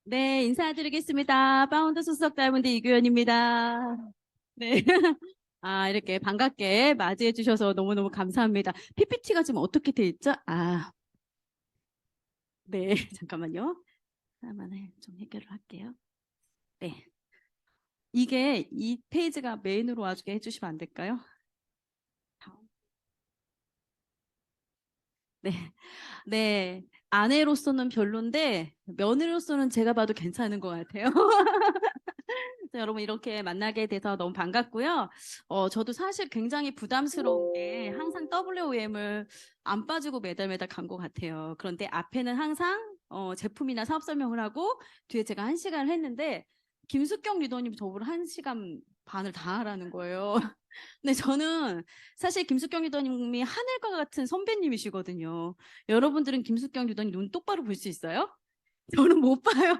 네, 인사드리겠습니다. 파운드 수석 다이아몬드 이규현입니다. 네. 이렇게 반갑게 맞이해 주셔서 너무너무 감사합니다. PPT가 지금 어떻게 돼 있죠? 네. 잠깐만요. 하나만 좀 해결을 할게요. 네. 이게 이 페이지가 메인으로 와주게 해주시면 안 될까요? 네. 네. 아내로서는 별론데 며느리로서는 제가 봐도 괜찮은 것 같아요. 여러분 이렇게 만나게 돼서 너무 반갑고요. 저도 사실 굉장히 부담스러운 게 항상 WOM을 안 빠지고 매달 매달 간 것 같아요. 그런데 앞에는 항상 제품이나 사업 설명을 하고 뒤에 제가 1시간을 했는데 김숙경 리더님 저보고 1시간 반을 다 하라는 거예요. 근데 저는 사실 김숙경 리더님이 하늘과 같은 선배님이시거든요. 여러분들은 김숙경 리더님 눈 똑바로 볼 수 있어요? 저는 못 봐요.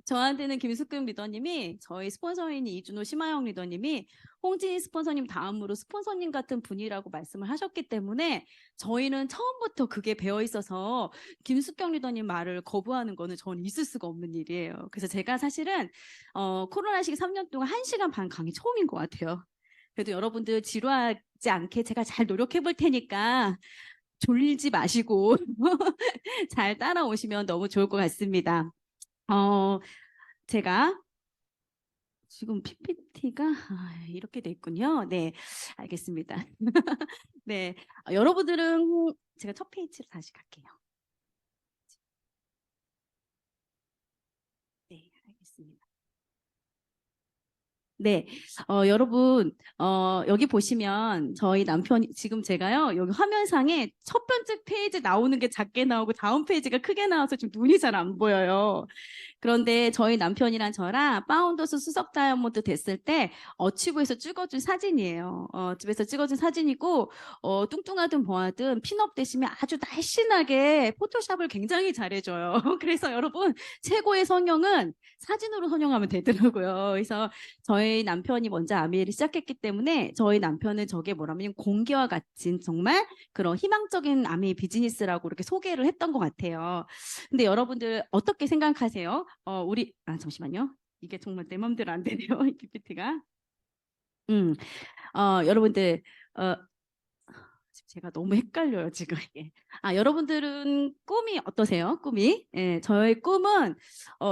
저한테는 김숙금 리더님이 저희 스폰서인 이준호 심하영 리더님이 홍진희 스폰서님 다음으로 스폰서님 같은 분이라고 말씀을 하셨기 때문에 저희는 처음부터 그게 배어 있어서 김숙경 리더님 말을 거부하는 거는 저는 있을 수가 없는 일이에요. 그래서 제가 사실은 코로나 시기 3년 동안 1시간 반 강의 처음인 것 같아요. 그래도 여러분들 지루하지 않게 제가 잘 노력해 볼 테니까 졸리지 마시고 잘 따라오시면 너무 좋을 것 같습니다. 어, 제가 지금 PPT가 이렇게 돼 있군요. 네, 알겠습니다. 네, 여러분들은 제가 첫 페이지로 다시 갈게요. 네, 알겠습니다. 네, 여러분, 여기 보시면 저희 남편이 지금 제가요, 여기 화면상에 첫 번째 페이지 나오는 게 작게 나오고 다음 페이지가 크게 나와서 지금 눈이 잘 안 보여요. 그런데 저희 남편이랑 저랑 파운더스 수석 다이아몬드 됐을 때 어치부에서 찍어준 사진이에요. 집에서 찍어준 사진이고 뚱뚱하든 뭐하든 핀업 되시면 아주 날씬하게 포토샵을 굉장히 잘해줘요. 그래서 여러분 최고의 성형은 사진으로 성형하면 되더라고요. 그래서 저희 남편이 먼저 아미를 시작했기 때문에 저희 남편은 저게 뭐라면 공기와 같은 정말 그런 희망적인 아미 비즈니스라고 이렇게 소개를 했던 것 같아요. 근데 여러분들 어떻게 생각하세요? 잠시만요. 이게 정말 내 맘대로 안 되네요. 이 PPT가. 음, 여러분들, 어, 제가 너무 헷갈려요, 지금 이게. 여러분들은 꿈이 어떠세요? 꿈이? 예, 저의 꿈은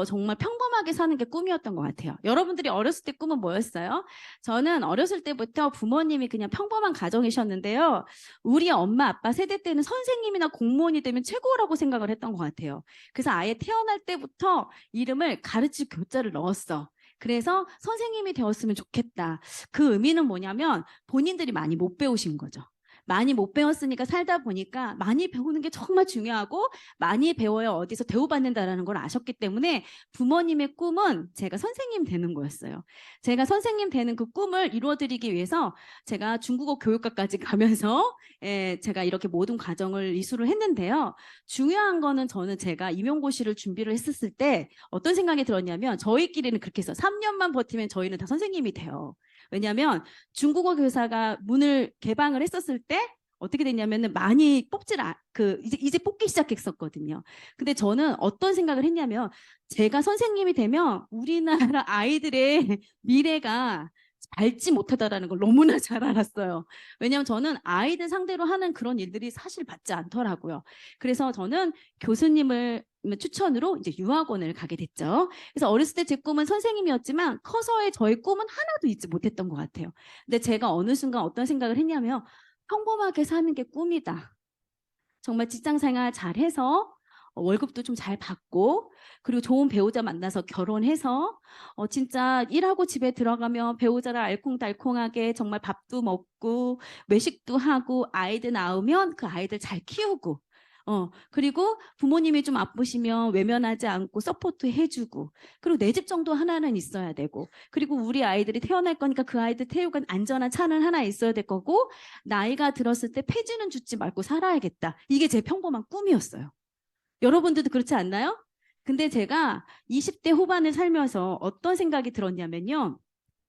정말 평범하게 사는 게 꿈이었던 것 같아요. 여러분들이 어렸을 때 꿈은 뭐였어요? 저는 어렸을 때부터 부모님이 그냥 평범한 가정이셨는데요. 우리 엄마, 아빠 세대 때는 선생님이나 공무원이 되면 최고라고 생각을 했던 것 같아요. 그래서 아예 태어날 때부터 이름을 가르치 교자를 넣었어. 그래서 선생님이 되었으면 좋겠다. 그 의미는 뭐냐면 본인들이 많이 못 배우신 거죠. 많이 못 배웠으니까 살다 보니까 많이 배우는 게 정말 중요하고 많이 배워야 어디서 대우받는다라는 걸 아셨기 때문에 부모님의 꿈은 제가 선생님 되는 거였어요. 제가 선생님 되는 그 꿈을 이루어드리기 위해서 제가 중국어 교육과까지 가면서 제가 이렇게 모든 과정을 이수를 했는데요. 중요한 거는 저는 제가 임용고시를 준비를 했었을 때 어떤 생각이 들었냐면 저희끼리는 그렇게 해서 3년만 버티면 저희는 다 선생님이 돼요. 왜냐하면 중국어 교사가 문을 개방을 했었을 때 어떻게 됐냐면은 많이 이제 뽑기 시작했었거든요. 근데 저는 어떤 생각을 했냐면 제가 선생님이 되면 우리나라 아이들의 미래가 밝지 못하다라는 걸 너무나 잘 알았어요. 왜냐하면 저는 아이들 상대로 하는 그런 일들이 사실 맞지 않더라고요. 그래서 저는 교수님을 추천으로 이제 유학원을 가게 됐죠. 그래서 어렸을 때 제 꿈은 선생님이었지만 커서의 저의 꿈은 하나도 잊지 못했던 것 같아요. 근데 제가 어느 순간 어떤 생각을 했냐면 평범하게 사는 게 꿈이다. 정말 직장 생활 잘해서 월급도 좀 잘 받고 그리고 좋은 배우자 만나서 결혼해서 진짜 일하고 집에 들어가면 배우자랑 알콩달콩하게 정말 밥도 먹고 외식도 하고 아이들 낳으면 그 아이들 잘 키우고 그리고 부모님이 좀 아프시면 외면하지 않고 서포트 해주고 그리고 내 집 정도 하나는 있어야 되고 그리고 우리 아이들이 태어날 거니까 그 아이들 태우간 안전한 차는 하나 있어야 될 거고 나이가 들었을 때 폐지는 죽지 말고 살아야겠다. 이게 제 평범한 꿈이었어요. 여러분들도 그렇지 않나요? 근데 제가 20대 후반을 살면서 어떤 생각이 들었냐면요.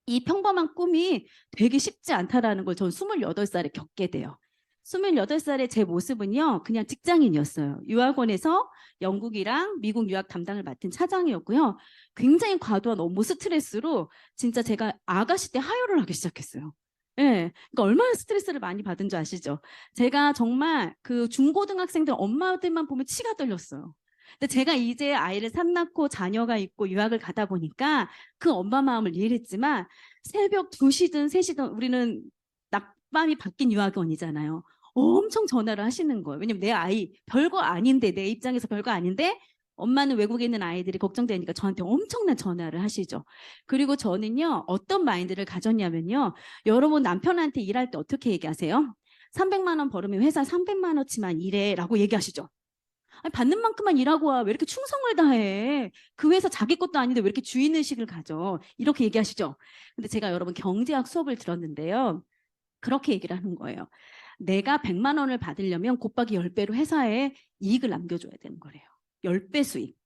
이 평범한 꿈이 되게 쉽지 않다라는 걸 전 28살에 겪게 돼요. 28살의 제 모습은요, 그냥 직장인이었어요. 유학원에서 영국이랑 미국 유학 담당을 맡은 차장이었고요. 굉장히 과도한 업무 스트레스로 진짜 제가 아가씨 때 하혈을 하기 시작했어요. 예, 그러니까 얼마나 스트레스를 많이 받은 줄 아시죠? 제가 정말 그 중고등학생들 엄마들만 보면 치가 떨렸어요. 근데 제가 이제 아이를 낳고 자녀가 있고 유학을 가다 보니까 그 엄마 마음을 이해했지만 새벽 2시든 3시든 우리는 낮밤이 바뀐 유학원이잖아요. 엄청 전화를 하시는 거예요. 왜냐면 내 아이 별거 아닌데, 내 입장에서 별거 아닌데 엄마는 외국에 있는 아이들이 걱정되니까 저한테 엄청난 전화를 하시죠. 그리고 저는요, 어떤 마인드를 가졌냐면요, 여러분 남편한테 일할 때 어떻게 얘기하세요? 300만 원 벌으면 회사 300만 원어치만 일해 라고 얘기하시죠. 아니, 받는 만큼만 일하고 와. 왜 이렇게 충성을 다해? 그 회사 자기 것도 아닌데 왜 이렇게 주인의식을 가져? 이렇게 얘기하시죠. 근데 제가 여러분 경제학 수업을 들었는데요, 그렇게 얘기를 하는 거예요. 내가 100만 원을 받으려면 곱하기 10배로 회사에 이익을 남겨줘야 되는 거래요. 10배 수익.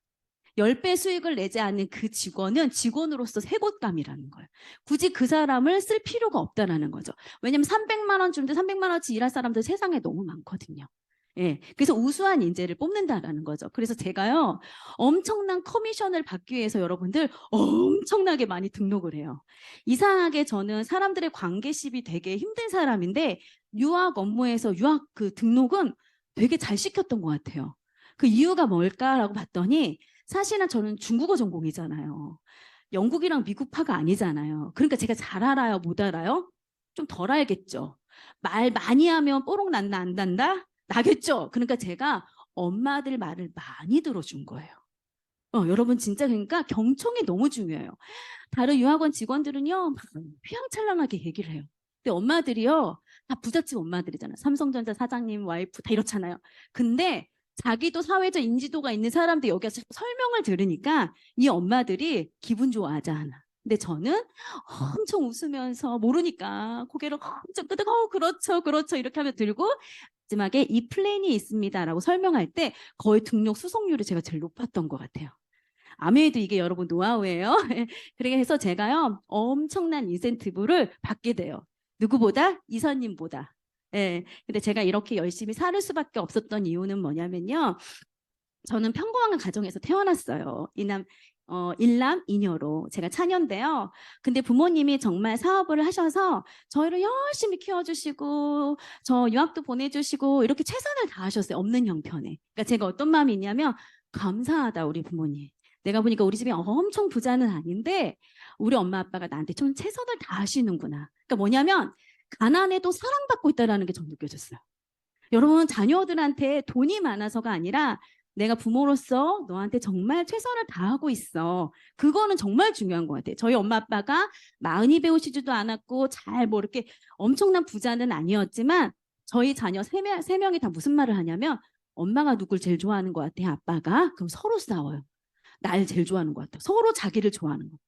10배 수익을 내지 않는 그 직원은 직원으로서 쇠곶감이라는 거예요. 굳이 그 사람을 쓸 필요가 없다라는 거죠. 왜냐면 300만 원 주는데 300만 원치 일할 사람들 세상에 너무 많거든요. 예, 그래서 우수한 인재를 뽑는다라는 거죠. 그래서 제가요, 엄청난 커미션을 받기 위해서 여러분들 엄청나게 많이 등록을 해요. 이상하게 저는 사람들의 관계십이 되게 힘든 사람인데 유학 업무에서 유학 그 등록은 되게 잘 시켰던 것 같아요. 그 이유가 뭘까라고 봤더니 사실은 저는 중국어 전공이잖아요. 영국이랑 미국파가 아니잖아요. 그러니까 제가 잘 알아요, 못 알아요? 좀 덜 알겠죠. 말 많이 하면 뽀록 난다, 안 난다? 나겠죠. 그러니까 제가 엄마들 말을 많이 들어준 거예요. 여러분 진짜 그러니까 경청이 너무 중요해요. 다른 유학원 직원들은요, 막 휘황찬란하게 얘기를 해요. 근데 엄마들이요, 다 부잣집 엄마들이잖아요. 삼성전자 사장님 와이프 다 이렇잖아요. 근데 자기도 사회적 인지도가 있는 사람들 여기 와서 설명을 들으니까 이 엄마들이 기분 좋아하지 않아. 근데 저는 엄청 웃으면서 모르니까 고개를 엄청 끄덕, 그렇죠, 그렇죠 이렇게 하면 들고 마지막에 이 플랜이 있습니다라고 설명할 때 거의 등록 수송률이 제가 제일 높았던 것 같아요. 아무래도 이게 여러분 노하우예요. 그래서 제가요, 엄청난 인센티브를 받게 돼요. 누구보다? 이사님보다. 예. 근데 제가 이렇게 열심히 살 수밖에 없었던 이유는 뭐냐면요, 저는 평범한 가정에서 태어났어요. 일남 이녀로 제가 차녀인데요. 근데 부모님이 정말 사업을 하셔서 저희를 열심히 키워주시고 저 유학도 보내주시고 이렇게 최선을 다하셨어요. 없는 형편에. 그러니까 제가 어떤 마음이 있냐면 감사하다 우리 부모님. 내가 보니까 우리 집이 엄청 부자는 아닌데 우리 엄마 아빠가 나한테 좀 최선을 다하시는구나. 그러니까 뭐냐면 가난해도 사랑받고 있다는 게 전 느껴졌어요. 여러분 자녀들한테 돈이 많아서가 아니라 내가 부모로서 너한테 정말 최선을 다하고 있어. 그거는 정말 중요한 것 같아요. 저희 엄마 아빠가 많이 배우시지도 않았고 잘 뭐 이렇게 엄청난 부자는 아니었지만 저희 자녀 세 명이 다 무슨 말을 하냐면 엄마가 누굴 제일 좋아하는 것 같아, 아빠가? 그럼 서로 싸워요. 날 제일 좋아하는 것 같아. 서로 자기를 좋아하는 거.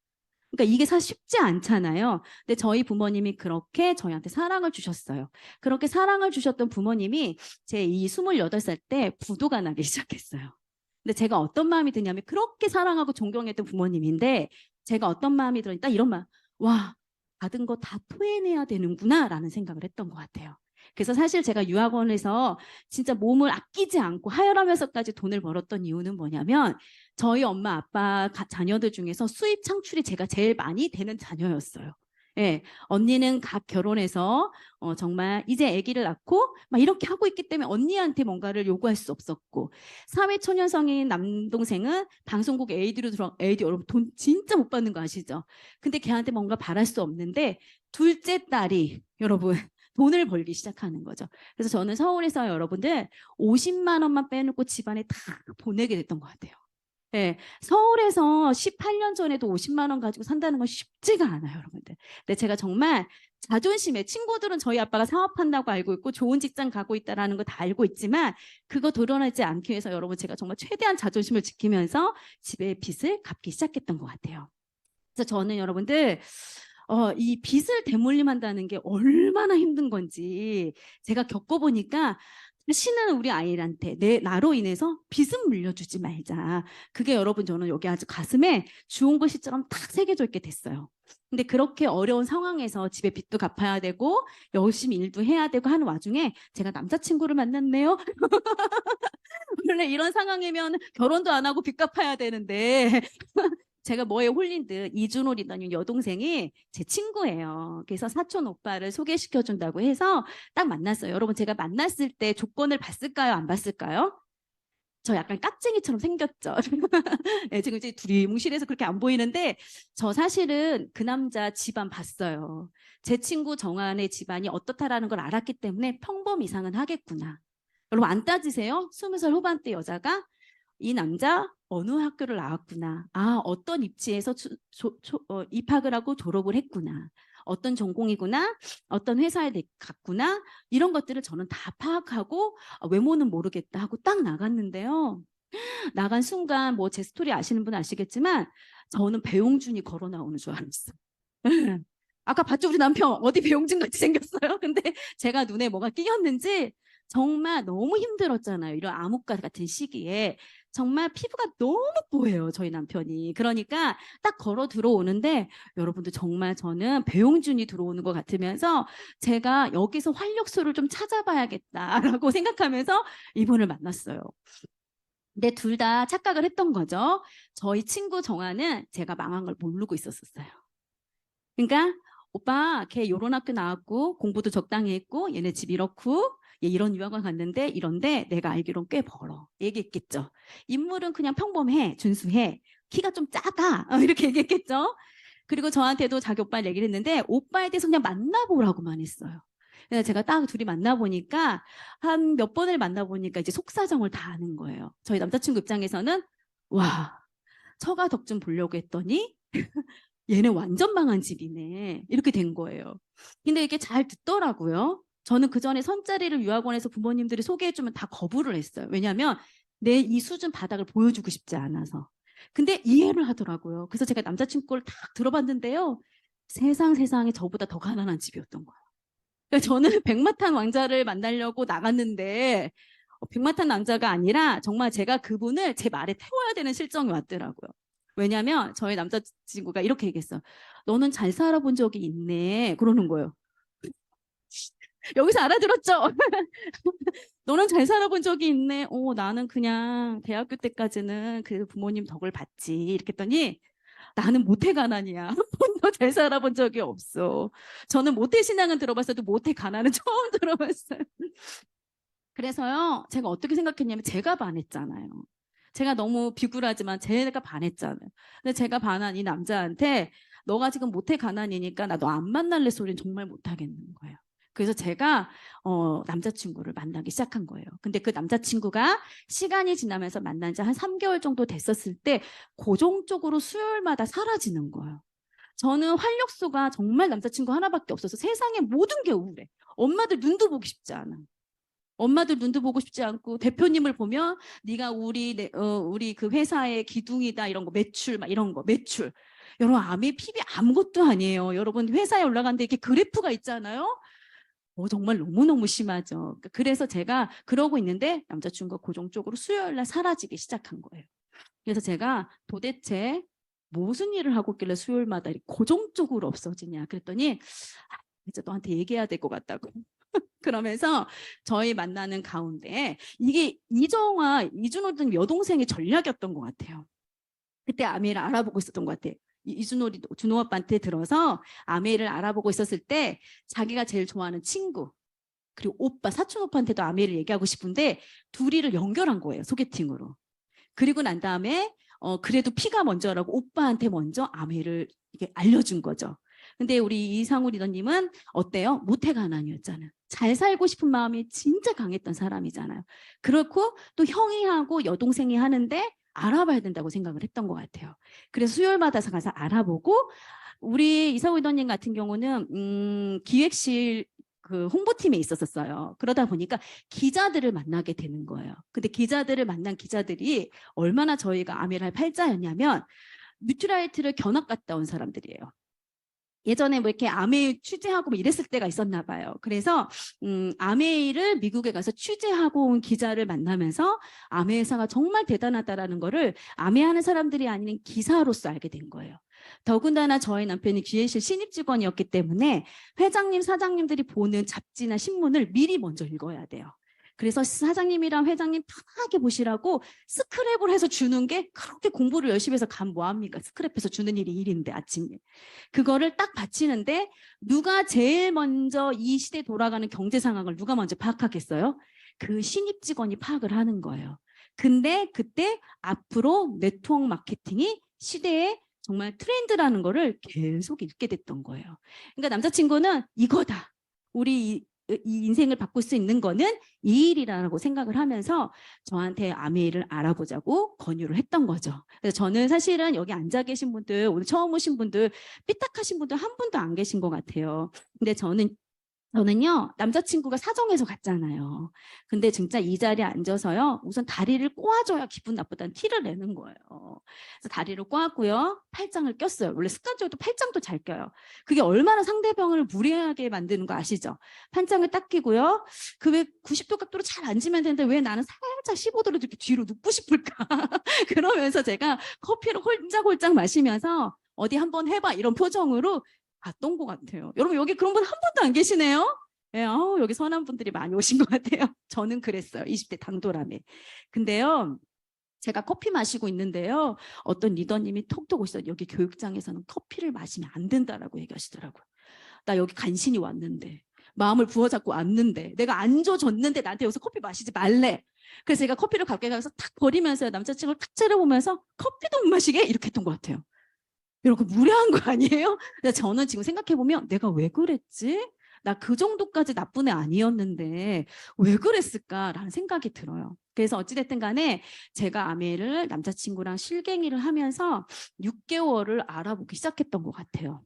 그러니까 이게 사실 쉽지 않잖아요. 근데 저희 부모님이 그렇게 저희한테 사랑을 주셨어요. 그렇게 사랑을 주셨던 부모님이 제 이 28살 때 부도가 나기 시작했어요. 근데 제가 어떤 마음이 드냐면 그렇게 사랑하고 존경했던 부모님인데 제가 어떤 마음이 들으니까 이런 마음, 와, 받은 거 다 토해내야 되는구나 라는 생각을 했던 것 같아요. 그래서 사실 제가 유학원에서 진짜 몸을 아끼지 않고 하혈하면서까지 돈을 벌었던 이유는 뭐냐면 저희 엄마 아빠 자녀들 중에서 수입 창출이 제가 제일 많이 되는 자녀였어요. 예, 언니는 각 결혼해서 정말 이제 아기를 낳고 막 이렇게 하고 있기 때문에 언니한테 뭔가를 요구할 수 없었고 사회초년생인 남동생은 방송국 AD로 AD 여러분 돈 진짜 못 받는 거 아시죠? 근데 걔한테 뭔가 바랄 수 없는데 둘째 딸이 여러분 돈을 벌기 시작하는 거죠. 그래서 저는 서울에서 여러분들 50만 원만 빼놓고 집안에 다 보내게 됐던 것 같아요. 네, 서울에서 18년 전에도 50만 원 가지고 산다는 건 쉽지가 않아요, 여러분들. 근데 제가 정말 자존심에 친구들은 저희 아빠가 사업한다고 알고 있고 좋은 직장 가고 있다는 거 다 알고 있지만 그거 드러나지 않기 위해서 여러분 제가 정말 최대한 자존심을 지키면서 집에 빚을 갚기 시작했던 것 같아요. 그래서 저는 여러분들 이 빚을 대물림한다는 게 얼마나 힘든 건지 제가 겪어보니까 다시는 우리 아이한테 나로 인해서 빚은 물려주지 말자. 그게 여러분 저는 여기 아주 가슴에 주홍 글씨처럼 탁 새겨져 있게 됐어요. 근데 그렇게 어려운 상황에서 집에 빚도 갚아야 되고 열심히 일도 해야 되고 하는 와중에 제가 남자친구를 만났네요. 원래 이런 상황이면 결혼도 안 하고 빚 갚아야 되는데 제가 뭐에 홀린 듯 이준호 리더님 여동생이 제 친구예요. 그래서 사촌 오빠를 소개시켜 준다고 해서 딱 만났어요. 여러분 제가 만났을 때 조건을 봤을까요? 안 봤을까요? 저 약간 깍쟁이처럼 생겼죠. 네, 지금 이제 둘이 뭉실해서 그렇게 안 보이는데 저 사실은 그 남자 집안 봤어요. 제 친구 정한의 집안이 어떻다라는 걸 알았기 때문에 평범 이상은 하겠구나. 여러분 안 따지세요? 20살 후반대 여자가 이 남자 어느 학교를 나왔구나. 아, 어떤 입지에서 입학을 하고 졸업을 했구나. 어떤 전공이구나. 어떤 회사에 갔구나. 이런 것들을 저는 다 파악하고 외모는 모르겠다 하고 딱 나갔는데요. 나간 순간 뭐 제 스토리 아시는 분 아시겠지만 저는 배용준이 걸어 나오는 줄 알았어요. 아까 봤죠? 우리 남편 어디 배용준 같이 생겼어요? 근데 제가 눈에 뭐가 끼었는지 정말 너무 힘들었잖아요. 이런 암흑과 같은 시기에 정말 피부가 너무 뽀해요. 저희 남편이. 그러니까 딱 걸어 들어오는데 여러분들 정말 저는 배용준이 들어오는 것 같으면서 제가 여기서 활력소를 좀 찾아봐야겠다라고 생각하면서 이분을 만났어요. 근데 둘 다 착각을 했던 거죠. 저희 친구 정아는 제가 망한 걸 모르고 있었어요. 그러니까 오빠 걔 요런 학교 나왔고 공부도 적당히 했고 얘네 집 이렇고 얘 이런 유학원 갔는데 이런데 내가 알기론 꽤 벌어 얘기했겠죠. 인물은 그냥 평범해 준수해 키가 좀 작아 이렇게 얘기했겠죠. 그리고 저한테도 자기 오빠를 얘기를 했는데 오빠에 대해서 그냥 만나보라고만 했어요. 그래서 제가 딱 둘이 만나보니까 한 몇 번을 만나보니까 이제 속사정을 다 아는 거예요. 저희 남자친구 입장에서는 와 처가 덕 좀 보려고 했더니 얘네 완전 망한 집이네. 이렇게 된 거예요. 근데 이게 잘 듣더라고요. 저는 그 전에 선자리를 유학원에서 부모님들이 소개해주면 다 거부를 했어요. 왜냐하면 내 이 수준 바닥을 보여주고 싶지 않아서. 근데 이해를 하더라고요. 그래서 제가 남자친구 걸 딱 들어봤는데요. 세상에 저보다 더 가난한 집이었던 거예요. 그러니까 저는 백마탄 왕자를 만나려고 나갔는데 백마탄 남자가 아니라 정말 제가 그분을 제 말에 태워야 되는 실정이 왔더라고요. 왜냐하면 저희 남자친구가 이렇게 얘기했어. 너는 잘 살아본 적이 있네. 그러는 거예요. 여기서 알아들었죠? 너는 잘 살아본 적이 있네. 나는 그냥 대학교 때까지는 그 부모님 덕을 봤지. 이렇게 했더니 나는 모태 가난이야. 한 번도 잘 살아본 적이 없어. 저는 모태 신앙은 들어봤어도 모태 가난은 처음 들어봤어요. 그래서요, 제가 어떻게 생각했냐면 제가 반했잖아요. 제가 너무 비굴하지만 제가 반했잖아요. 근데 제가 반한 이 남자한테 너가 지금 모태 가난이니까 나 너 안 만날래 소리는 정말 못하겠는 거예요. 그래서 제가 남자친구를 만나기 시작한 거예요. 근데 그 남자친구가 시간이 지나면서 만난 지 한 3개월 정도 됐었을 때 고정적으로 수요일마다 사라지는 거예요. 저는 활력소가 정말 남자친구 하나밖에 없어서 세상의 모든 게 우울해. 엄마들 눈도 보기 쉽지 않아. 엄마들 눈도 보고 싶지 않고 대표님을 보면 네가 우리 그 회사의 기둥이다 이런 거 매출 막 이런 거 매출 여러분 아메 PB 아무것도 아니에요. 여러분 회사에 올라갔는데 이렇게 그래프가 있잖아요. 정말 너무너무 심하죠. 그래서 제가 그러고 있는데 남자친구가 고정적으로 수요일 날 사라지기 시작한 거예요. 그래서 제가 도대체 무슨 일을 하고 있길래 수요일마다 고정적으로 없어지냐 그랬더니 이제 너한테 얘기해야 될 것 같다고. 그러면서 저희 만나는 가운데 이게 이준호 등 여동생의 전략이었던 것 같아요. 그때 아메이를 알아보고 있었던 것 같아요. 준호 아빠한테 들어서 아메이를 알아보고 있었을 때 자기가 제일 좋아하는 친구 그리고 오빠 사촌 오빠한테도 아메이를 얘기하고 싶은데 둘이를 연결한 거예요. 소개팅으로. 그리고 난 다음에 그래도 피가 먼저라고 오빠한테 먼저 아메이를 이게 알려준 거죠. 근데 우리 이상우 리더님은 어때요? 모태 가난이었잖아요. 잘 살고 싶은 마음이 진짜 강했던 사람이잖아요. 그렇고 또 형이 하고 여동생이 하는데 알아봐야 된다고 생각을 했던 것 같아요. 그래서 수요일마다 가서 알아보고 우리 이상우 리더님 같은 경우는 기획실 그 홍보팀에 있었어요. 그러다 보니까 기자들을 만나게 되는 거예요. 근데 기자들을 만난 기자들이 얼마나 저희가 아미랄 팔자였냐면 뉴트라이트를 견학 갔다 온 사람들이에요. 예전에 뭐 이렇게 아메이 취재하고 뭐 이랬을 때가 있었나 봐요. 그래서 아메이를 미국에 가서 취재하고 온 기자를 만나면서 아메이 회사가 정말 대단하다라는 거를 아메이하는 사람들이 아닌 기사로서 알게 된 거예요. 더군다나 저희 남편이 기획실 신입 직원이었기 때문에 회장님, 사장님들이 보는 잡지나 신문을 미리 먼저 읽어야 돼요. 그래서 사장님이랑 회장님 편하게 보시라고 스크랩을 해서 주는 게, 그렇게 공부를 열심히 해서 간 뭐합니까? 스크랩해서 주는 일이 일인데 아침에. 그거를 딱 바치는데 누가 제일 먼저 이 시대에 돌아가는 경제 상황을 누가 먼저 파악하겠어요? 그 신입 직원이 파악을 하는 거예요. 근데 그때 앞으로 네트워크 마케팅이 시대의 정말 트렌드라는 거를 계속 읽게 됐던 거예요. 그러니까 남자친구는 이거다. 우리 이 인생을 바꿀 수 있는 거는 이 일이라고 생각을 하면서 저한테 아메이를 알아보자고 권유를 했던 거죠. 그래서 저는 사실은 여기 앉아 계신 분들, 오늘 처음 오신 분들, 삐딱하신 분들 한 분도 안 계신 것 같아요. 근데 저는요, 남자친구가 사정해서 갔잖아요. 근데 진짜 이 자리에 앉아서요, 우선 다리를 꼬아줘야 기분 나쁘다는 티를 내는 거예요. 그래서 다리를 꼬았고요, 팔짱을 꼈어요. 원래 습관적으로 팔짱도 잘 껴요. 그게 얼마나 상대방을 무리하게 만드는 거 아시죠? 팔짱을 딱 끼고요, 그 왜 90도 각도로 잘 앉으면 되는데 왜 나는 살짝 15도로 이렇게 뒤로 눕고 싶을까? 그러면서 제가 커피를 홀짝홀짝 마시면서 어디 한번 해봐 이런 표정으로 봤던 것 같아요. 여러분 여기 그런 분 한 분도 안 계시네요. 예, 여기 선한 분들이 많이 오신 것 같아요. 저는 그랬어요. 20대 당돌함에. 근데요, 제가 커피 마시고 있는데요, 어떤 리더님이 톡톡 오시더니 여기 교육장에서는 커피를 마시면 안 된다라고 얘기하시더라고요. 나 여기 간신히 왔는데, 마음을 부어잡고 왔는데, 내가 안 줘줬는데 나한테 여기서 커피 마시지 말래. 그래서 제가 커피를 가까이 가서 탁 버리면서 남자친구를 탁 째려보면서 커피도 못 마시게 이렇게 했던 것 같아요. 이렇게 무례한 거 아니에요? 근데 저는 지금 생각해보면 내가 왜 그랬지? 나 그 정도까지 나쁜 애 아니었는데 왜 그랬을까라는 생각이 들어요. 그래서 어찌됐든 간에 제가 아메를 남자친구랑 실갱이를 하면서 6개월을 알아보기 시작했던 것 같아요.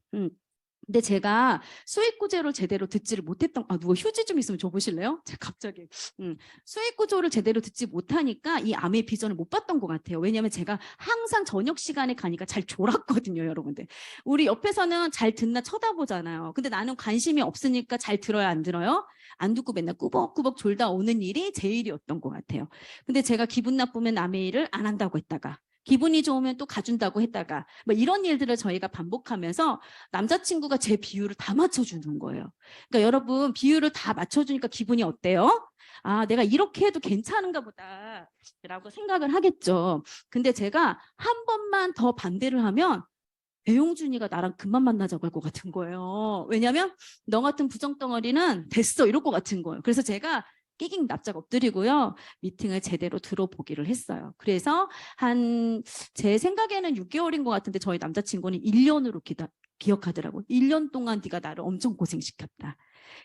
근데 제가 수익 구조를 제대로 듣지를 못했던, 누가 휴지 좀 있으면 줘보실래요? 제가 갑자기 수익 구조를 제대로 듣지 못하니까 이 암의 비전을 못 봤던 것 같아요. 왜냐하면 제가 항상 저녁 시간에 가니까 잘 졸았거든요, 여러분들. 우리 옆에서는 잘 듣나 쳐다보잖아요. 근데 나는 관심이 없으니까 잘 들어요, 안 들어요? 안 듣고 맨날 꾸벅꾸벅 졸다 오는 일이 제 일이었던 것 같아요. 근데 제가 기분 나쁘면 남의 일을 안 한다고 했다가, 기분이 좋으면 또 가준다고 했다가, 뭐 이런 일들을 저희가 반복하면서 남자친구가 제 비율을 다 맞춰주는 거예요. 그러니까 여러분, 비율을 다 맞춰주니까 기분이 어때요? 아, 내가 이렇게 해도 괜찮은가 보다 라고 생각을 하겠죠. 근데 제가 한 번만 더 반대를 하면 배용준이가 나랑 그만 만나자고 할 것 같은 거예요. 왜냐하면 너 같은 부정덩어리는 됐어 이럴 것 같은 거예요. 그래서 제가 끼깅 납작 엎드리고요, 미팅을 제대로 들어보기를 했어요. 그래서 제 생각에는 6개월인 것 같은데 저희 남자친구는 1년으로 기억하더라고. 1년 동안 네가 나를 엄청 고생시켰다.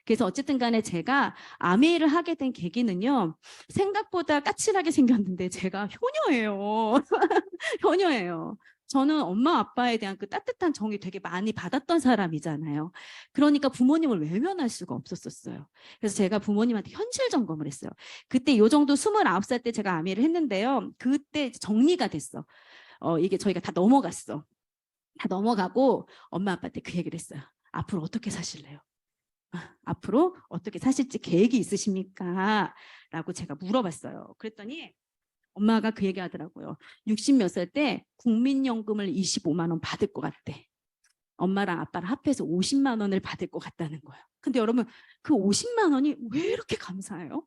그래서 어쨌든 간에 제가 아메이를 하게 된 계기는요, 생각보다 까칠하게 생겼는데 제가 효녀예요. 효녀예요. 저는 엄마 아빠에 대한 그 따뜻한 정이 되게 많이 받았던 사람이잖아요. 그러니까 부모님을 외면할 수가 없었어요. 그래서 제가 부모님한테 현실 점검을 했어요. 그때 요 정도 29살 때 제가 아메이를 했는데요, 그때 정리가 됐어. 이게 저희가 다 넘어갔어. 다 넘어가고 엄마 아빠한테 그 얘기를 했어요. 앞으로 어떻게 사실래요? 앞으로 어떻게 사실지 계획이 있으십니까? 라고 제가 물어봤어요. 그랬더니 엄마가 그 얘기 하더라고요. 60몇 살 때 국민연금을 25만 원 받을 것 같대. 엄마랑 아빠랑 합해서 50만 원을 받을 것 같다는 거예요. 근데 여러분, 그 50만 원이 왜 이렇게 감사해요?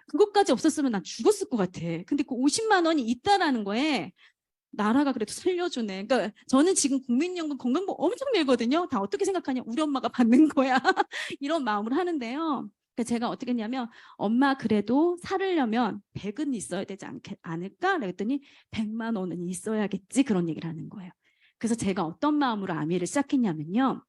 그것까지 없었으면 난 죽었을 것 같아. 근데 그 50만 원이 있다라는 거에 나라가 그래도 살려주네. 그러니까 저는 지금 국민연금 건강보험 엄청 내거든요. 다 어떻게 생각하냐? 우리 엄마가 받는 거야. 이런 마음으로 하는데요. 그러니까 제가 어떻게 했냐면, 엄마 그래도 살으려면 100은 있어야 되지 않을까? 그랬더니 100만 원은 있어야겠지. 그런 얘기를 하는 거예요. 그래서 제가 어떤 마음으로 아메이를 시작했냐면요,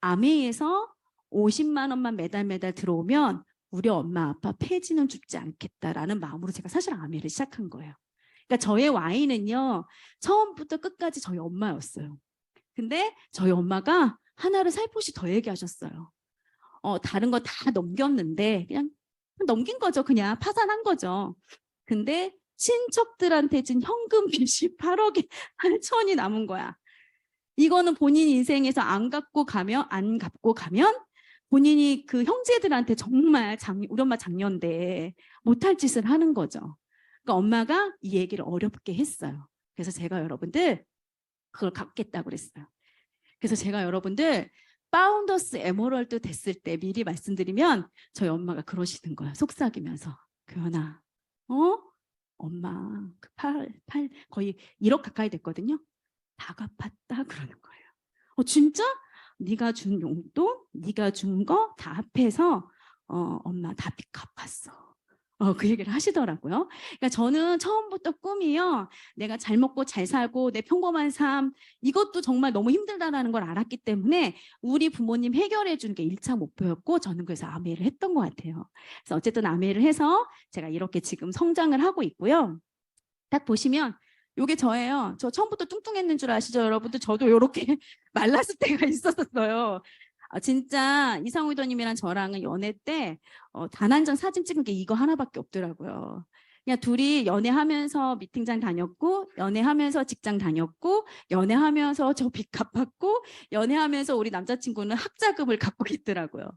아메이에서 50만 원만 매달 들어오면 우리 엄마 아빠 폐지는 죽지 않겠다라는 마음으로 제가 사실 아메이를 시작한 거예요. 그러니까 저의 와인은요, 처음부터 끝까지 저희 엄마였어요. 근데 저희 엄마가 하나를 살포시 더 얘기하셨어요. 다른 거 다 넘겼는데 그냥 넘긴 거죠. 그냥 파산한 거죠. 근데 친척들한테 준 현금 빚이 8억에 8천이 남은 거야. 이거는 본인 인생에서 안 갚고 가면 본인이 그 형제들한테 정말 우리 엄마 장녀인데 못할 짓을 하는 거죠. 그러니까 엄마가 이 얘기를 어렵게 했어요. 그래서 제가 여러분들 그걸 갚겠다고 그랬어요. 그래서 제가 여러분들 파운더스 에메랄드 됐을 때 미리 말씀드리면 저희 엄마가 그러시는 거예요. 속삭이면서. 교연아, 엄마 그 팔 거의 1억 가까이 됐거든요. 다 갚았다 그러는 거예요. 진짜? 네가 준 용돈, 네가 준 거 다 합해서 엄마 다 빚 갚았어. 그 얘기를 하시더라고요. 그러니까 저는 처음부터 꿈이요. 내가 잘 먹고 잘 살고 내 평범한 삶 이것도 정말 너무 힘들다라는 걸 알았기 때문에 우리 부모님 해결해 주는 게 1차 목표였고 저는 그래서 아메를 했던 것 같아요. 그래서 어쨌든 아메를 해서 제가 이렇게 지금 성장을 하고 있고요. 딱 보시면 요게 저예요. 저 처음부터 뚱뚱했는 줄 아시죠, 여러분들? 저도 이렇게 말랐을 때가 있었어요. 진짜 이상우 리더님이랑 저랑은 연애 때 단 한 장 사진 찍은 게 이거 하나밖에 없더라고요. 그냥 둘이 연애하면서 미팅장 다녔고 연애하면서 직장 다녔고 연애하면서 저 빚 갚았고 연애하면서 우리 남자친구는 학자금을 갖고 있더라고요.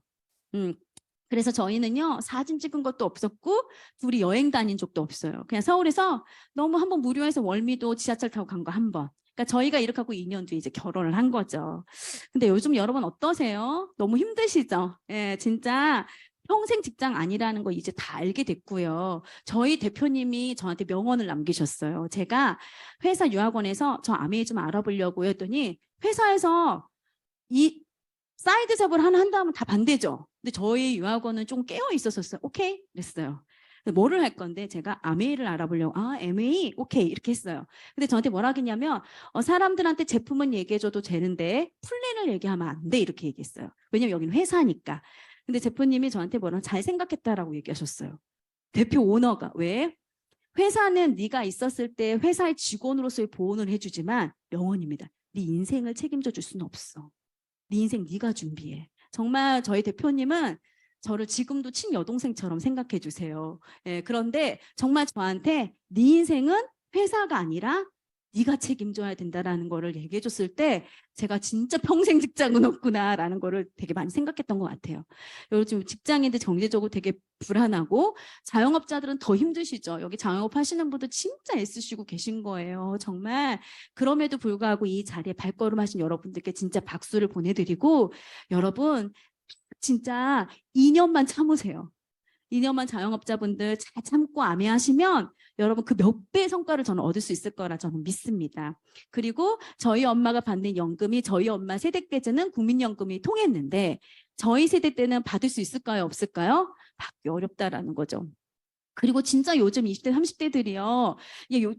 그래서 저희는요 사진 찍은 것도 없었고 둘이 여행 다닌 적도 없어요. 그냥 서울에서 너무 한번 무료해서 월미도 지하철 타고 간 거 한 번. 그러니까 저희가 이렇게 하고 2년 뒤에 이제 결혼을 한 거죠. 근데 요즘 여러분 어떠세요? 너무 힘드시죠? 예, 진짜 평생 직장 아니라는 거 이제 다 알게 됐고요. 저희 대표님이 저한테 명언을 남기셨어요. 제가 회사 유학원에서 저 아메이 좀 알아보려고 했더니 회사에서 이 사이드 잡을 하나 한다면 다 반대죠. 근데 저희 유학원은 좀 깨어 있었어요. 오케이 그랬어요. 뭐를 할 건데 제가 아메이를 알아보려고 MA 오케이 이렇게 했어요. 근데 저한테 뭐라 하겠냐면 사람들한테 제품은 얘기해줘도 되는데 플랜을 얘기하면 안 돼 이렇게 얘기했어요. 왜냐면 여기는 회사니까. 근데 제프님이 저한테 뭐라 잘 생각했다라고 얘기하셨어요. 대표 오너가 왜? 회사는 네가 있었을 때 회사의 직원으로서의 보온을 해주지만 명언입니다. 네 인생을 책임져 줄 수는 없어. 네 인생 네가 준비해. 정말 저희 대표님은 저를 지금도 친여동생처럼 생각해 주세요. 예, 그런데 정말 저한테 네 인생은 회사가 아니라 네가 책임져야 된다라는 거를 얘기해 줬을 때 제가 진짜 평생 직장은 없구나라는 거를 되게 많이 생각했던 것 같아요. 요즘 직장인들 경제적으로 되게 불안하고 자영업자들은 더 힘드시죠. 여기 자영업 하시는 분들 진짜 애쓰시고 계신 거예요. 정말 그럼에도 불구하고 이 자리에 발걸음하신 여러분들께 진짜 박수를 보내드리고 여러분 진짜 2년만 참으세요. 2년만 자영업자분들 잘 참고 아메하시면 여러분 그 몇 배의 성과를 저는 얻을 수 있을 거라 저는 믿습니다. 그리고 저희 엄마가 받는 연금이 저희 엄마 세대 때는 국민연금이 통했는데 저희 세대 때는 받을 수 있을까요? 없을까요? 받기 어렵다라는 거죠. 그리고 진짜 요즘 20대, 30대들이요.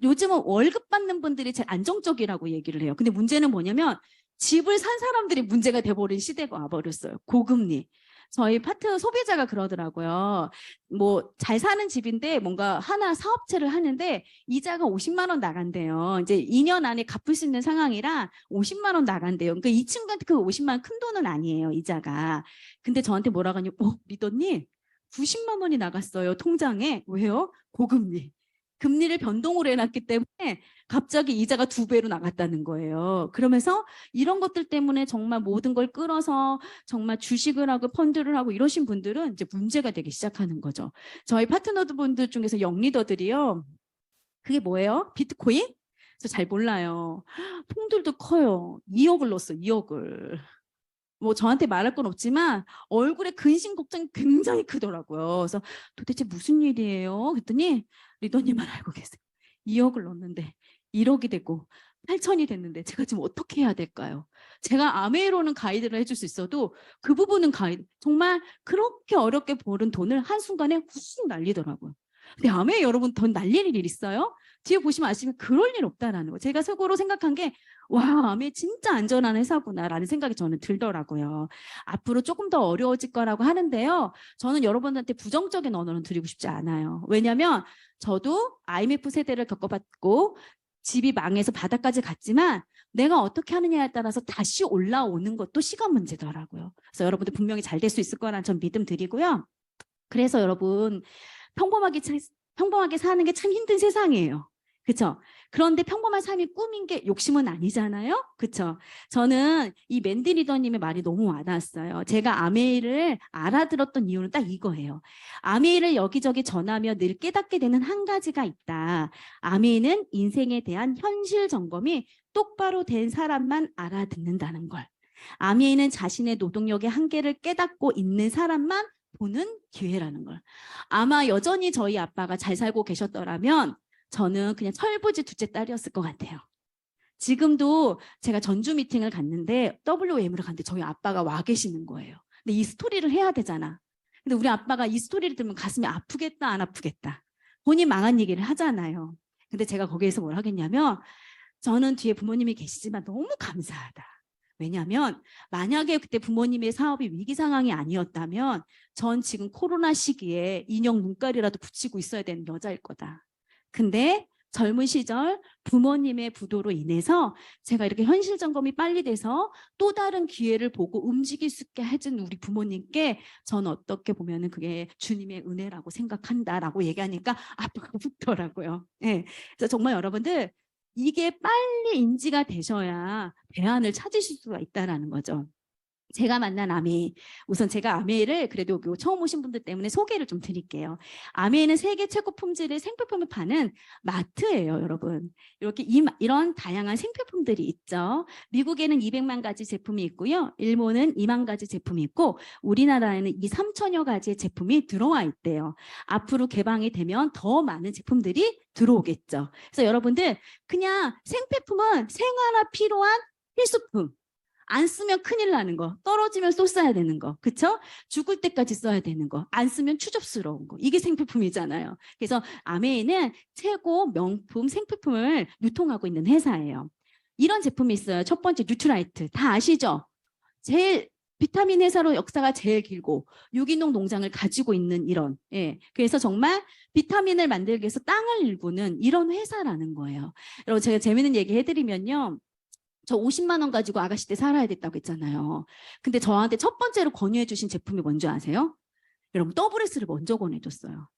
요즘은 월급 받는 분들이 제일 안정적이라고 얘기를 해요. 근데 문제는 뭐냐면 집을 산 사람들이 문제가 돼버린 시대가 와버렸어요. 고금리. 저희 파트 소비자가 그러더라고요. 뭐 잘 사는 집인데 뭔가 하나 사업체를 하는데 이자가 50만 원 나간대요. 이제 2년 안에 갚을 수 있는 상황이라 50만 원 나간대요. 그러니까 이 친구한테 그 50만 원 큰 돈은 아니에요, 이자가. 근데 저한테 뭐라고 하냐면 리더님 90만 원이 나갔어요, 통장에. 왜요? 고금리. 금리를 변동으로 해놨기 때문에 갑자기 이자가 2배로 나갔다는 거예요. 그러면서 이런 것들 때문에 정말 모든 걸 끌어서 정말 주식을 하고 펀드를 하고 이러신 분들은 이제 문제가 되기 시작하는 거죠. 저희 파트너분들 중에서 영리더들이요. 그게 뭐예요? 비트코인? 저 잘 몰라요. 통들도 커요. 2억을 넣었어, 2억을. 뭐 저한테 말할 건 없지만 얼굴에 근심 걱정이 굉장히 크더라고요. 그래서 도대체 무슨 일이에요? 그랬더니 리더님만 알고 계세요. 2억을 넣었는데 1억이 되고 8천이 됐는데 제가 지금 어떻게 해야 될까요? 제가 아메이로는 가이드를 해줄 수 있어도 그 부분은 가이드 정말 그렇게 어렵게 버는 돈을 한순간에 훅 날리더라고요. 근데 아메이 여러분 돈 날릴 일 있어요? 뒤에 보시면 아시면 그럴 일 없다라는 거. 제가 속으로 생각한 게 와, 아메이 진짜 안전한 회사구나라는 생각이 저는 들더라고요. 앞으로 조금 더 어려워질 거라고 하는데요. 저는 여러분한테 부정적인 언어는 드리고 싶지 않아요. 왜냐하면 저도 IMF 세대를 겪어봤고 집이 망해서 바닥까지 갔지만 내가 어떻게 하느냐에 따라서 다시 올라오는 것도 시간 문제더라고요. 그래서 여러분들 분명히 잘 될 수 있을 거라는 전 믿음 드리고요. 그래서 여러분 평범하게 사는 게 참 힘든 세상이에요. 그렇죠? 그런데 평범한 삶이 꿈인 게 욕심은 아니잖아요. 그쵸? 저는 이 맨디 리더님의 말이 너무 와닿았어요. 제가 아메이를 알아들었던 이유는 딱 이거예요. 아메이를 여기저기 전하며 늘 깨닫게 되는 한 가지가 있다. 아메이는 인생에 대한 현실 점검이 똑바로 된 사람만 알아듣는다는 걸. 아메이는 자신의 노동력의 한계를 깨닫고 있는 사람만 보는 기회라는 걸. 아마 여전히 저희 아빠가 잘 살고 계셨더라면 저는 그냥 철부지 둘째 딸이었을 것 같아요. 지금도 제가 전주 미팅을 갔는데 WM으로 갔는데 저희 아빠가 와 계시는 거예요. 근데 이 스토리를 해야 되잖아. 근데 우리 아빠가 이 스토리를 들으면 가슴이 아프겠다 안 아프겠다. 본인 망한 얘기를 하잖아요. 근데 제가 거기에서 뭘 하겠냐면 저는 뒤에 부모님이 계시지만 너무 감사하다. 왜냐하면 만약에 그때 부모님의 사업이 위기 상황이 아니었다면 전 지금 코로나 시기에 인형 눈깔이라도 붙이고 있어야 되는 여자일 거다. 근데 젊은 시절 부모님의 부도로 인해서 제가 이렇게 현실 점검이 빨리 돼서 또 다른 기회를 보고 움직일 수 있게 해준 우리 부모님께 저는 어떻게 보면은 그게 주님의 은혜라고 생각한다라고 얘기하니까 아빠가 웃더라고요. 네. 그래서 정말 여러분들 이게 빨리 인지가 되셔야 대안을 찾으실 수가 있다라는 거죠. 제가 만난 아메이, 우선 제가 아메이를 그래도 처음 오신 분들 때문에 소개를 좀 드릴게요. 아메이는 세계 최고 품질의 생필품을 파는 마트예요, 여러분. 이렇게 이런 다양한 생필품들이 있죠. 미국에는 200만 가지 제품이 있고요. 일본은 2만 가지 제품이 있고 우리나라에는 2, 3천여 가지의 제품이 들어와 있대요. 앞으로 개방이 되면 더 많은 제품들이 들어오겠죠. 그래서 여러분들 그냥 생필품은 생활에 필요한 필수품. 안 쓰면 큰일 나는 거, 떨어지면 또 써야 되는 거, 그쵸? 죽을 때까지 써야 되는 거, 안 쓰면 추접스러운 거. 이게 생필품이잖아요. 그래서 아메이는 최고 명품 생필품을 유통하고 있는 회사예요. 이런 제품이 있어요. 첫 번째 뉴트라이트. 다 아시죠? 제일 비타민 회사로 역사가 제일 길고 유기농 농장을 가지고 있는 이런, 예. 그래서 정말 비타민을 만들기 위해서 땅을 일구는 이런 회사라는 거예요. 여러분 제가 재밌는 얘기 해드리면요. 저 50만 원 가지고 아가씨 때 살아야 됐다고 했잖아요. 근데 저한테 첫 번째로 권유해 주신 제품이 뭔지 아세요? 여러분 더블S를 먼저 권해줬어요.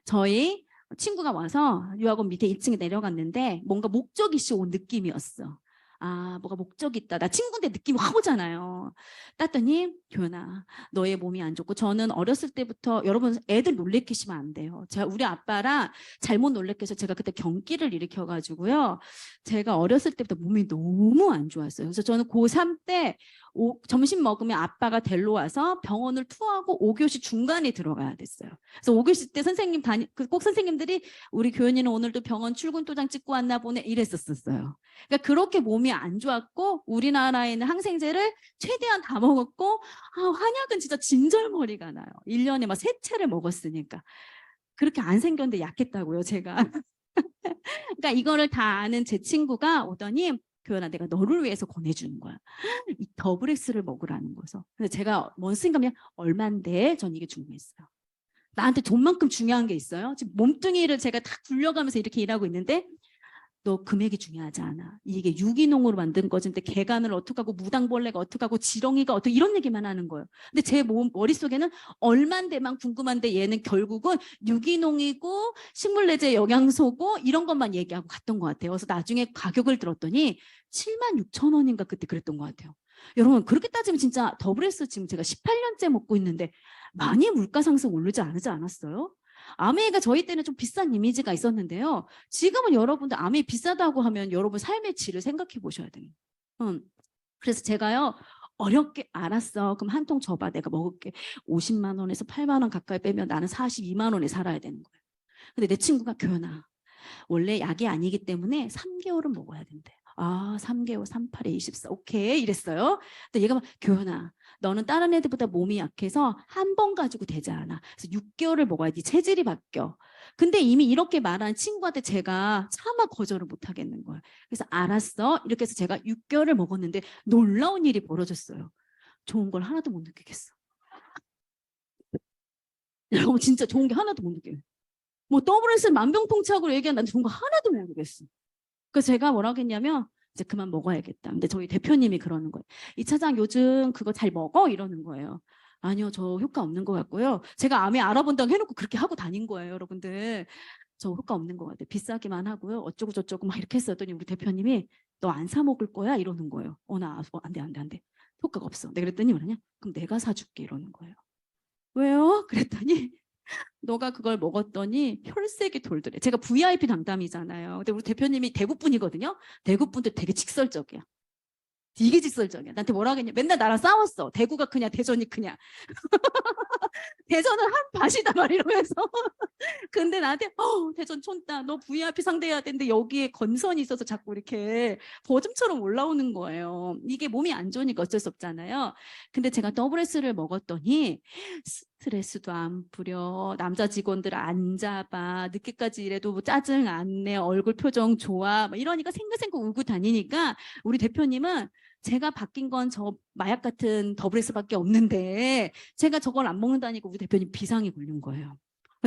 저희 친구가 와서 유학원 밑에 2층에 내려갔는데 뭔가 목적이시 온 느낌이었어. 아, 뭐가 목적이 있다. 나 친구인데 느낌이 확 오잖아요. 땄더니 교연아, 너의 몸이 안 좋고 저는 어렸을 때부터 여러분 애들 놀래키시면 안 돼요. 제가 우리 아빠랑 잘못 놀래켜서 제가 그때 경기를 일으켜가지고요. 제가 어렸을 때부터 몸이 너무 안 좋았어요. 그래서 저는 고3 때 점심 먹으면 아빠가 데리러 와서 병원을 투어하고 5교시 중간에 들어가야 됐어요. 그래서 5교시 때 선생님 꼭 선생님들이 우리 교연이는 오늘도 병원 출근 도장 찍고 왔나 보네 이랬었어요. 그러니까 그렇게 몸이 안 좋았고 우리나라에 있는 항생제를 최대한 다 먹었고 한약은 진짜 진절머리가 나요. 1년에 막 3채를 먹었으니까. 그렇게 안 생겼는데 약했다고요, 제가. 그러니까 이거를 다 아는 제 친구가 오더니 교연아 내가 너를 위해서 권해주는 거야. 이 더블엑스를 먹으라는 거죠. 근데 제가 뭔 생각이면 얼만데 전 이게 중요했어요. 나한테 돈만큼 중요한 게 있어요? 지금 몸뚱이를 제가 다 굴려가면서 이렇게 일하고 있는데 너 금액이 중요하지 않아. 이게 유기농으로 만든 거지. 근데 개간을 어떻게 하고 무당벌레가 어떻게 하고 지렁이가 어떻게 이런 얘기만 하는 거예요. 근데 제 머릿속에는 얼만데만 궁금한데 얘는 결국은 유기농이고 식물내재 영양소고 이런 것만 얘기하고 갔던 것 같아요. 그래서 나중에 가격을 들었더니 76,000원인가 그때 그랬던 것 같아요. 여러분 그렇게 따지면 진짜 더블S 지금 제가 18년째 먹고 있는데 많이 물가 상승 오르지 않았어요? 아메이가 저희 때는 좀 비싼 이미지가 있었는데요. 지금은 여러분들 아메이 비싸다고 하면 여러분 삶의 질을 생각해 보셔야 돼요. 그래서 제가요. 어렵게 알았어. 그럼 한 통 줘봐. 내가 먹을게. 50만 원에서 8만 원 가까이 빼면 나는 42만 원에 살아야 되는 거예요. 근데 내 친구가 교연아. 원래 약이 아니기 때문에 3개월은 먹어야 된대. 아, 3개월, 38에 24. 오케이. 이랬어요. 근데 얘가 막, 교연아, 너는 다른 애들보다 몸이 약해서 한 번 가지고 되지 않아. 그래서 6개월을 먹어야지 체질이 바뀌어. 근데 이미 이렇게 말한 친구한테 제가 차마 거절을 못 하겠는 거예요. 그래서 알았어. 이렇게 해서 제가 6개월을 먹었는데 놀라운 일이 벌어졌어요. 좋은 걸 하나도 못 느끼겠어. 여러분 진짜 좋은 게 하나도 못 느껴요. 뭐 WS 만병통치약으로 얘기한 난 좋은 거 하나도 모르겠어. 그래서 제가 뭐라고 했냐면 이제 그만 먹어야겠다. 근데 저희 대표님이 그러는 거예요. 이 차장 요즘 그거 잘 먹어? 이러는 거예요. 아니요, 저 효과 없는 것 같고요. 제가 암에 알아본다고 해놓고 그렇게 하고 다닌 거예요, 여러분들. 저 효과 없는 것 같아. 비싸기만 하고요. 어쩌고 저쩌고 막 이렇게 했었더니 우리 대표님이 너 안 사 먹을 거야? 이러는 거예요. 안 돼, 안 돼, 안 돼. 효과가 없어. 내가 그랬더니 뭐냐? 그럼 내가 사줄게 이러는 거예요. 왜요? 그랬더니 너가 그걸 먹었더니 혈색이 돌더래. 제가 VIP 당담이잖아요. 근데 우리 대표님이 대구 분이거든요. 대구 분들 되게 직설적이야. 되게 직설적이야. 나한테 뭐라 하겠냐. 맨날 나랑 싸웠어. 대구가 그냥 대전이 그냥. 대전은 한 밭이다 말 이러면서. 근데 나한테 대전 촌다. 너 VIP 상대해야 되는데 여기에 건선이 있어서 자꾸 이렇게 버즘처럼 올라오는 거예요. 이게 몸이 안 좋으니까 어쩔 수 없잖아요. 근데 제가 WS를 먹었더니 스트레스도 안 풀려. 남자 직원들 안 잡아. 늦게까지 일해도 뭐 짜증 안 내. 얼굴 표정 좋아. 막 이러니까 생글생글 울고 다니니까 우리 대표님은 제가 바뀐 건 저 마약 같은 WS밖에 없는데 제가 저걸 안 먹는다니까 우리 대표님 비상이 걸린 거예요.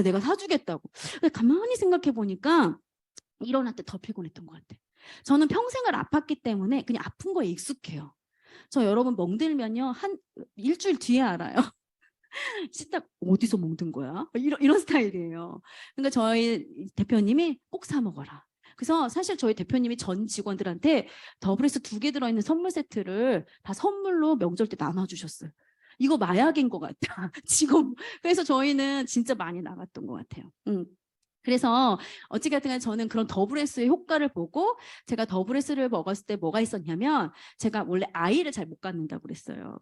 내가 사주겠다고. 근데 가만히 생각해 보니까 일어날 때 더 피곤했던 것 같아. 저는 평생을 아팠기 때문에 그냥 아픈 거에 익숙해요. 저 여러분 멍들면요 한 일주일 뒤에 알아요. 진짜 어디서 멍든 거야? 이런 스타일이에요. 그러니까 저희 대표님이 꼭 사 먹어라. 그래서 사실 저희 대표님이 전 직원들한테 더블에스 2개 들어있는 선물 세트를 다 선물로 명절 때 나눠주셨어요. 이거 마약인 것 같아. 지금 그래서 저희는 진짜 많이 나갔던 것 같아요. 그래서 어찌됐든 간에 저는 그런 더블에스의 효과를 보고 제가 더블에스를 먹었을 때 뭐가 있었냐면 제가 원래 아이를 잘 못 갖는다고 그랬어요.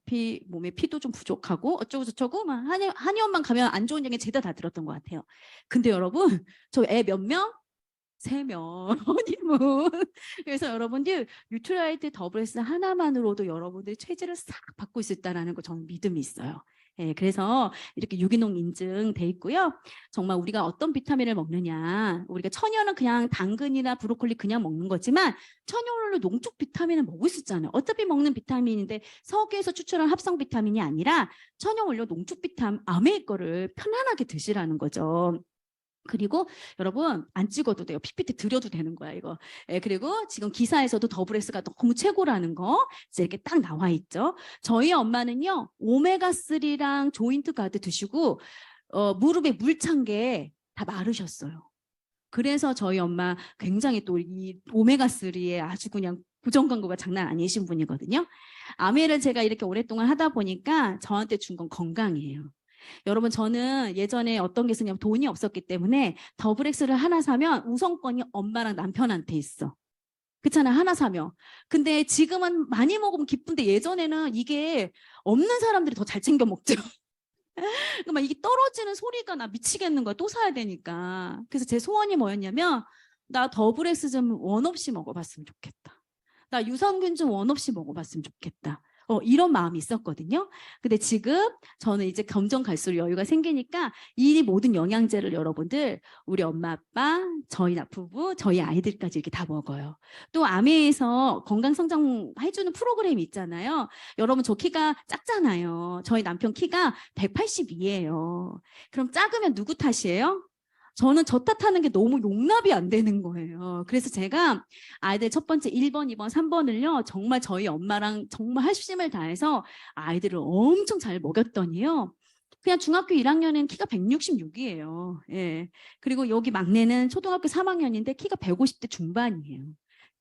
몸에 피도 좀 부족하고 어쩌고 저쩌고 막 한의원만 가면 안 좋은 얘기 제대로 다 들었던 것 같아요. 근데 여러분 저 애 몇 명? 3명. 허니문. 그래서 여러분들 뉴트라이트 더블에스 하나만으로도 여러분들 체질을 싹 바꿀 수 있다는 거 저는 믿음이 있어요. 예, 그래서 이렇게 유기농 인증돼 있고요. 정말 우리가 어떤 비타민을 먹느냐. 우리가 천연은 그냥 당근이나 브로콜리 그냥 먹는 거지만 천연으로 농축 비타민을 먹을 수 있잖아요. 어차피 먹는 비타민인데 서기에서 추출한 합성 비타민이 아니라 천연 원료 농축 비타민 아메이 거를 편안하게 드시라는 거죠. 그리고 여러분 안 찍어도 돼요. PPT 드려도 되는 거야 이거. 예, 그리고 지금 기사에서도 더블에스가 너무 최고라는 거 이제 이렇게 딱 나와 있죠. 저희 엄마는요 오메가3랑 조인트 가드 드시고 무릎에 물 찬 게 다 마르셨어요. 그래서 저희 엄마 굉장히 또 이 오메가3에 아주 그냥 고정 광고가 장난 아니신 분이거든요. 아메를 제가 이렇게 오랫동안 하다 보니까 저한테 준 건 건강이에요. 여러분 저는 예전에 어떤 게 있었냐면 돈이 없었기 때문에 더블엑스를 하나 사면 우선권이 엄마랑 남편한테 있어. 그렇잖아 하나 사면. 근데 지금은 많이 먹으면 기쁜데 예전에는 이게 없는 사람들이 더 잘 챙겨 먹죠. 그러니까 이게 떨어지는 소리가 나 미치겠는 거야. 또 사야 되니까. 그래서 제 소원이 뭐였냐면 나 더블엑스 좀 원 없이 먹어봤으면 좋겠다. 나 유산균 좀 원 없이 먹어봤으면 좋겠다. 이런 마음이 있었거든요. 근데 지금 저는 이제 점점 갈수록 여유가 생기니까 이 모든 영양제를 여러분들 우리 엄마 아빠 저희 부부 저희 아이들까지 이렇게 다 먹어요. 또 아메에서 건강성장 해주는 프로그램이 있잖아요. 여러분 저 키가 작잖아요. 저희 남편 키가 182예요. 그럼 작으면 누구 탓이에요? 저는 저 탓하는 게 너무 용납이 안 되는 거예요. 그래서 제가 아이들 첫 번째 1번, 2번, 3번을요. 정말 저희 엄마랑 정말 할심을 다해서 아이들을 엄청 잘 먹였더니요. 그냥 중학교 1학년은 키가 166이에요. 예. 그리고 여기 막내는 초등학교 3학년인데 키가 150대 중반이에요.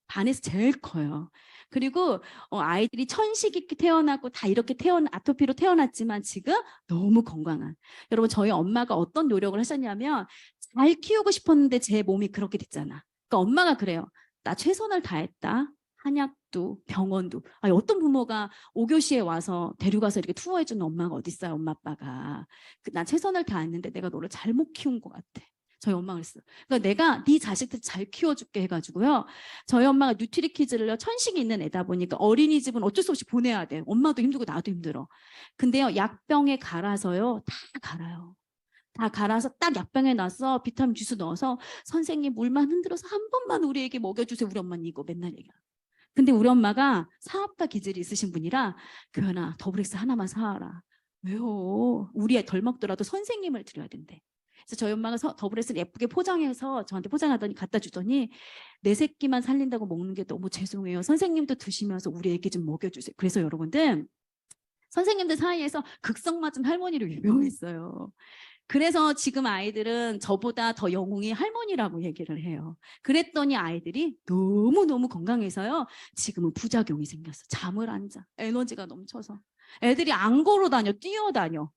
반에서 제일 커요. 그리고 아이들이 천식이 태어나고 다 이렇게 아토피로 태어났지만 지금 너무 건강한. 여러분 저희 엄마가 어떤 노력을 하셨냐면 잘 키우고 싶었는데 제 몸이 그렇게 됐잖아. 그러니까 엄마가 그래요. 나 최선을 다했다. 한약도 병원도. 아니, 어떤 부모가 5교시에 와서 데려가서 이렇게 투어해주는 엄마가 어디 있어요. 엄마 아빠가. 난 최선을 다했는데 내가 너를 잘못 키운 것 같아. 저희 엄마가 그랬어요. 그러니까 내가 네 자식들 잘 키워줄게 해가지고요. 저희 엄마가 뉴트리키즈를요. 천식이 있는 애다 보니까 어린이집은 어쩔 수 없이 보내야 돼. 엄마도 힘들고 나도 힘들어. 근데요. 약병에 갈아서요. 다 갈아요. 다 갈아서 딱 약병에 놔서 비타민 주스 넣어서 선생님 물만 흔들어서 한 번만 우리에게 먹여주세요. 우리 엄마는 이거 맨날 얘기해요. 근데 우리 엄마가 사업가 기질이 있으신 분이라 교현아 더블엑스 하나만 사와라. 왜요? 우리 애 덜 먹더라도 선생님을 드려야 된대. 그래서 저희 엄마가 더블엑스를 예쁘게 포장해서 저한테 포장하더니 갖다 주더니 내 새끼만 살린다고 먹는 게 너무 죄송해요. 선생님도 드시면서 우리 애기 좀 먹여주세요. 그래서 여러분들 선생님들 사이에서 극성 맞은 할머니로 유명했어요. 그래서 지금 아이들은 저보다 더 영웅이 할머니라고 얘기를 해요. 그랬더니 아이들이 너무너무 건강해서요. 지금은 부작용이 생겼어. 잠을 안 자. 에너지가 넘쳐서. 애들이 안 걸어 다녀, 뛰어다녀.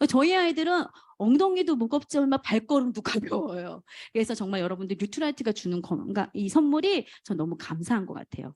저희 아이들은 엉덩이도 무겁지 얼마 발걸음도 가벼워요. 그래서 정말 여러분들 뉴트라이트가 주는 건강, 이 선물이 전 너무 감사한 것 같아요.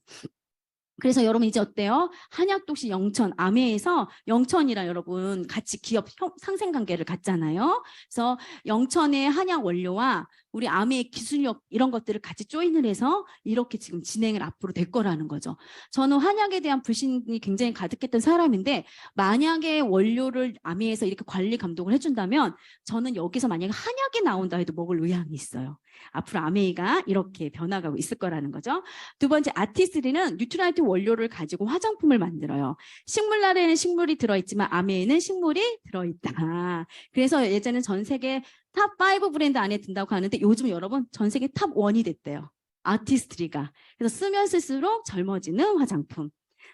그래서 여러분 이제 어때요? 한약독시 영천, 아메에서 영천이랑 여러분 같이 기업 상생관계를 갖잖아요. 그래서 영천의 한약 원료와 우리 아메의 기술력 이런 것들을 같이 조인을 해서 이렇게 지금 진행을 앞으로 될 거라는 거죠. 저는 한약에 대한 불신이 굉장히 가득했던 사람인데 만약에 원료를 아메에서 이렇게 관리 감독을 해준다면 저는 여기서 만약에 한약이 나온다 해도 먹을 의향이 있어요. 앞으로 아메이가 이렇게 변화가고 있을 거라는 거죠. 두 번째, 아티스리는 뉴트라이트 원료를 가지고 화장품을 만들어요. 식물날에는 식물이 들어있지만 아메에는 식물이 들어있다. 그래서 예전에 전 세계 탑5 브랜드 안에 든다고 하는데 요즘 여러분 전 세계 탑1이 됐대요. 아티스트리가. 그래서 쓰면 쓸수록 젊어지는 화장품.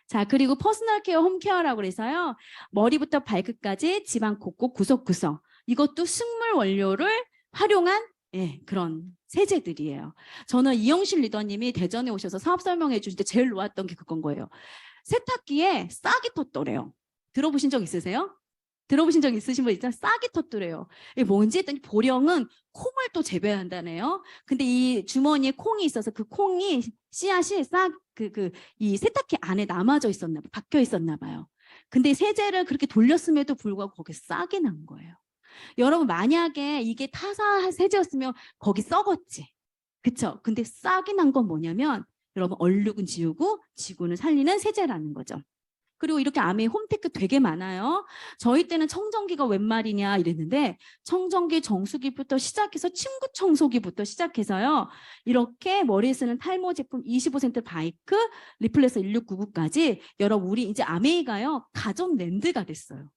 자, 그리고 퍼스널 케어, 홈케어라고 해서요. 머리부터 발끝까지 집안 곳곳 구석구석. 이것도 식물 원료를 활용한 그런 세제들이에요. 저는 이영실 리더님이 대전에 오셔서 사업 설명해 주실 때 제일 놓았던 게 그건 거예요. 세탁기에 싹이 텄더래요. 들어보신 적 있으세요? 들어보신 적 있으신 분 있죠? 싹이 텄더래요. 이게 뭔지 했더니 보령은 콩을 또 재배한다네요. 근데 이 주머니에 콩이 있어서 그 콩이 씨앗이 이 세탁기 안에 남아져 있었나 봐요. 박혀 있었나 봐요. 근데 세제를 그렇게 돌렸음에도 불구하고 거기에 싹이 난 거예요. 여러분 만약에 이게 타사 세제였으면 거기 썩었지. 그쵸? 근데 싹이 난 건 뭐냐면 여러분 얼룩은 지우고 지구는 살리는 세제라는 거죠. 그리고 이렇게 아메 홈테크 되게 많아요. 저희 때는 청정기가 웬 말이냐 이랬는데 청정기, 정수기부터 시작해서 침구 청소기부터 시작해서요. 이렇게 머리에 쓰는 탈모 제품 25% 바이크, 리플레서 1699까지 여러분 우리 이제 아메이가요. 가전 랜드가 됐어요.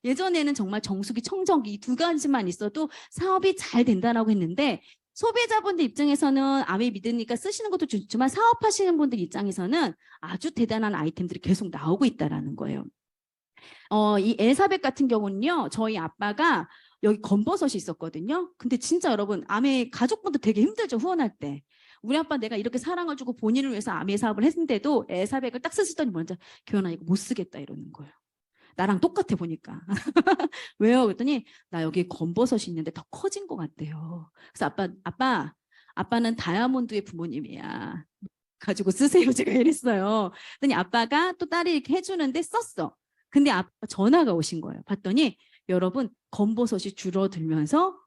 예전에는 정말 정수기, 청정기 이 두 가지만 있어도 사업이 잘 된다라고 했는데 소비자분들 입장에서는 아메 믿으니까 쓰시는 것도 좋지만 사업하시는 분들 입장에서는 아주 대단한 아이템들이 계속 나오고 있다라는 거예요. 이 엘사벳 같은 경우는요. 저희 아빠가 여기 검버섯이 있었거든요. 근데 진짜 여러분 아메 가족분들 되게 힘들죠. 후원할 때. 우리 아빠 내가 이렇게 사랑을 주고 본인을 위해서 아메 사업을 했는데도 엘사벳을 딱 쓰시더니 먼저 교환아 이거 못 쓰겠다 이러는 거예요. 나랑 똑같아 보니까. 왜요? 그랬더니 나 여기 검버섯이 있는데 더 커진 것 같대요. 그래서 아빠는 다이아몬드의 부모님이야. 가지고 쓰세요. 제가 이랬어요. 그랬더니 아빠가 또 딸이 이렇게 해주는데 썼어. 근데 아빠 전화가 오신 거예요. 봤더니 여러분 검버섯이 줄어들면서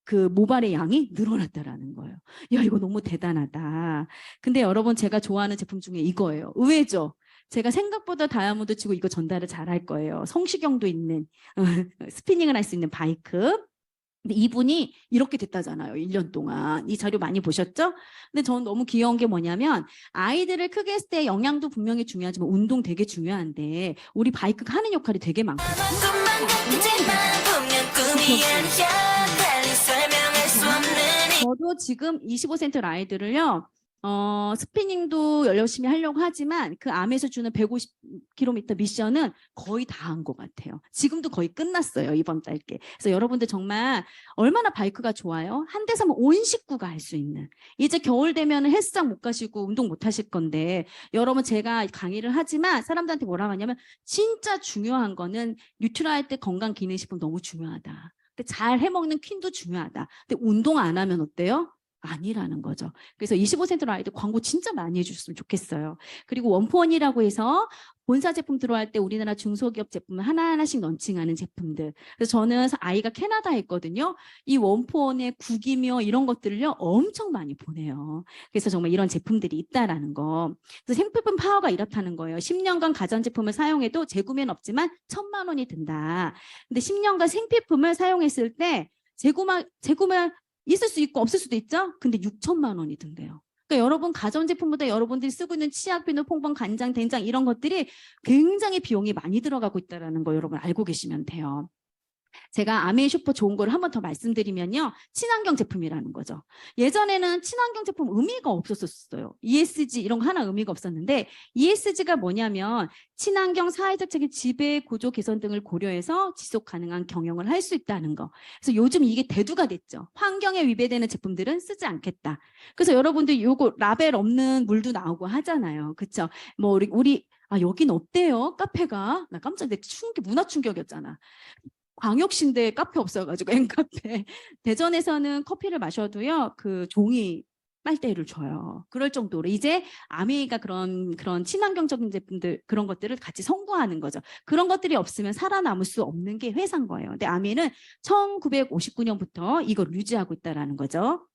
그 모발의 양이 늘어났다라는 거예요. 야 이거 너무 대단하다. 근데 여러분 제가 좋아하는 제품 중에 이거예요. 의외죠? 제가 생각보다 다이아몬드 치고 이거 전달을 잘할 거예요. 성시경도 있는 스피닝을 할 수 있는 바이크. 근데 이분이 이렇게 됐다잖아요. 1년 동안. 이 자료 많이 보셨죠? 근데 저는 너무 귀여운 게 뭐냐면 아이들을 크게 했을 때 영양도 분명히 중요하지만 운동 되게 중요한데 우리 바이크가 하는 역할이 되게 많거든요. 저도 지금 25센트 아이들을요. 스피닝도 열심히 하려고 하지만 그 암에서 주는 150km 미션은 거의 다 한 것 같아요. 지금도 거의 끝났어요. 이번 달께. 그래서 여러분들 정말 얼마나 바이크가 좋아요? 한 대 사면 온 식구가 할 수 있는. 이제 겨울 되면 헬스장 못 가시고 운동 못 하실 건데 여러분 제가 강의를 하지만 사람들한테 뭐라고 하냐면 진짜 중요한 거는 뉴트라이트 건강기능식품 너무 중요하다. 근데 잘 해먹는 퀸도 중요하다. 근데 운동 안 하면 어때요? 아니라는 거죠. 그래서 25센트 아이들 광고 진짜 많이 해주셨으면 좋겠어요. 그리고 원포원이라고 해서 본사 제품 들어갈 때 우리나라 중소기업 제품을 하나하나씩 런칭하는 제품들. 그래서 저는 아이가 캐나다에 있거든요. 이 원포원의 국이며 이런 것들을요 엄청 많이 보내요. 그래서 정말 이런 제품들이 있다라는 거. 그래서 생필품 파워가 이렇다는 거예요. 10년간 가전제품을 사용해도 재구매는 없지만 1,000만 원이 든다. 근데 10년간 생필품을 사용했을 때 재구매 있을 수 있고 없을 수도 있죠. 근데 6,000만 원이 든대요. 그러니까 여러분 가전제품보다 여러분들이 쓰고 있는 치약, 비누, 퐁퐁, 간장, 된장 이런 것들이 굉장히 비용이 많이 들어가고 있다는 거 여러분 알고 계시면 돼요. 제가 아메이 슈퍼 좋은 거를 한 번 더 말씀드리면요. 친환경 제품이라는 거죠. 예전에는 친환경 제품 의미가 없었어요. ESG 이런 거 하나 의미가 없었는데 ESG가 뭐냐면 친환경 사회적 책임 지배 구조 개선 등을 고려해서 지속 가능한 경영을 할 수 있다는 거. 그래서 요즘 이게 대두가 됐죠. 환경에 위배되는 제품들은 쓰지 않겠다. 그래서 여러분들 요거 라벨 없는 물도 나오고 하잖아요. 그렇죠? 뭐 우리 여긴 어때요? 카페가 나 깜짝 문화 충격이었잖아. 광역시인데 카페 없어가지고 엠카페. 대전에서는 커피를 마셔도요 그 종이 빨대를 줘요. 그럴 정도로 이제 아메이가 그런 친환경적인 제품들 그런 것들을 같이 선구하는 거죠. 그런 것들이 없으면 살아남을 수 없는 게 회사인 거예요. 근데 아메이는 1959년부터 이걸 유지하고 있다라는 거죠.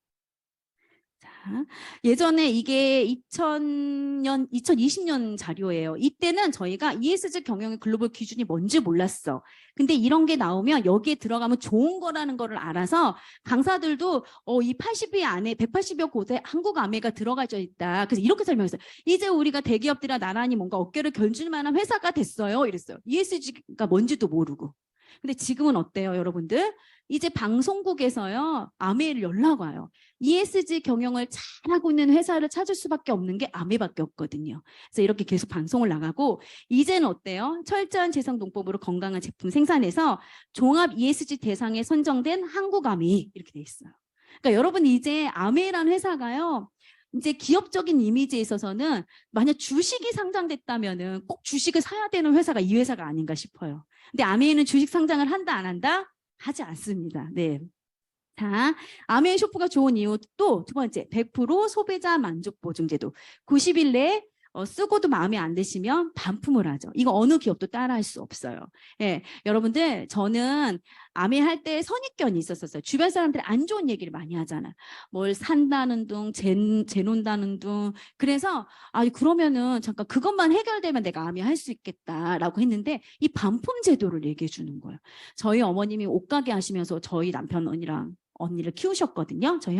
자, 예전에 이게 2020년 자료예요. 이때는 저희가 ESG 경영의 글로벌 기준이 뭔지 몰랐어. 근데 이런 게 나오면 여기에 들어가면 좋은 거라는 거를 알아서 강사들도 이 80위 안에 180여 곳에 한국 아메가 들어가져 있다. 그래서 이렇게 설명했어요. 이제 우리가 대기업들이랑 나란히 뭔가 어깨를 겨줄 만한 회사가 됐어요. 이랬어요. ESG가 뭔지도 모르고. 근데 지금은 어때요, 여러분들? 이제 방송국에서요, 아메를 연락 와요. ESG 경영을 잘하고 있는 회사를 찾을 수밖에 없는 게 아메밖에 없거든요. 그래서 이렇게 계속 방송을 나가고 이제는 어때요? 철저한 재생농법으로 건강한 제품 생산해서 종합 ESG 대상에 선정된 한국 아메 이렇게 돼 있어요. 그러니까 여러분 이제 아메라는 회사가요. 이제 기업적인 이미지에 있어서는 만약 주식이 상장됐다면은 꼭 주식을 사야 되는 회사가 이 회사가 아닌가 싶어요. 근데 아메이는 주식 상장을 한다 안 한다? 하지 않습니다. 네. 자, 아메이 쇼프가 좋은 이유 또 두 번째 100% 소비자 만족 보증 제도. 90일 내에 쓰고도 마음에 안 드시면 반품을 하죠. 이거 어느 기업도 따라할 수 없어요. 예, 여러분들 저는 아메 할 때 선입견이 있었어요. 주변 사람들이 안 좋은 얘기를 많이 하잖아. 뭘 산다는 둥, 재논다는 둥. 그래서 그러면은 잠깐 그것만 해결되면 내가 아메 할 수 있겠다라고 했는데 이 반품 제도를 얘기해 주는 거예요. 저희 어머님이 옷가게 하시면서 저희 남편 언니를 키우셨거든요. 저희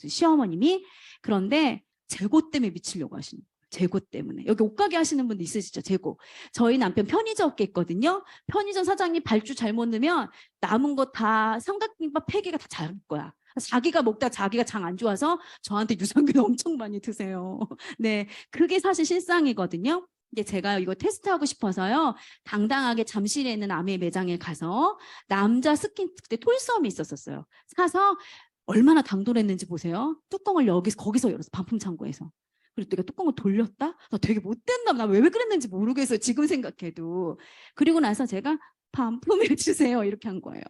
시어머님이. 그런데 재고 때문에 미치려고 하시는 거예요. 재고 때문에. 여기 옷가게 하시는 분도 있으시죠? 재고. 저희 남편 편의점 업계 있거든요. 편의점 사장님 발주 잘못 넣으면 남은 거 다 삼각김밥 3개가 다 자를 거야. 자기가 먹다 자기가 장 안 좋아서 저한테 유산균 엄청 많이 드세요. 네, 그게 사실 실상이거든요. 근데 제가 이거 테스트하고 싶어서요. 당당하게 잠실에 있는 아메 매장에 가서 남자 스킨 그때 톨썸이 있었어요. 사서 얼마나 당돌했는지 보세요. 뚜껑을 거기서 열어서 반품 창고에서. 그리고 내가 뚜껑을 돌렸다? 나 되게 못됐나? 나 왜 그랬는지 모르겠어요. 지금 생각해도. 그리고 나서 제가 반품해 주세요. 이렇게 한 거예요.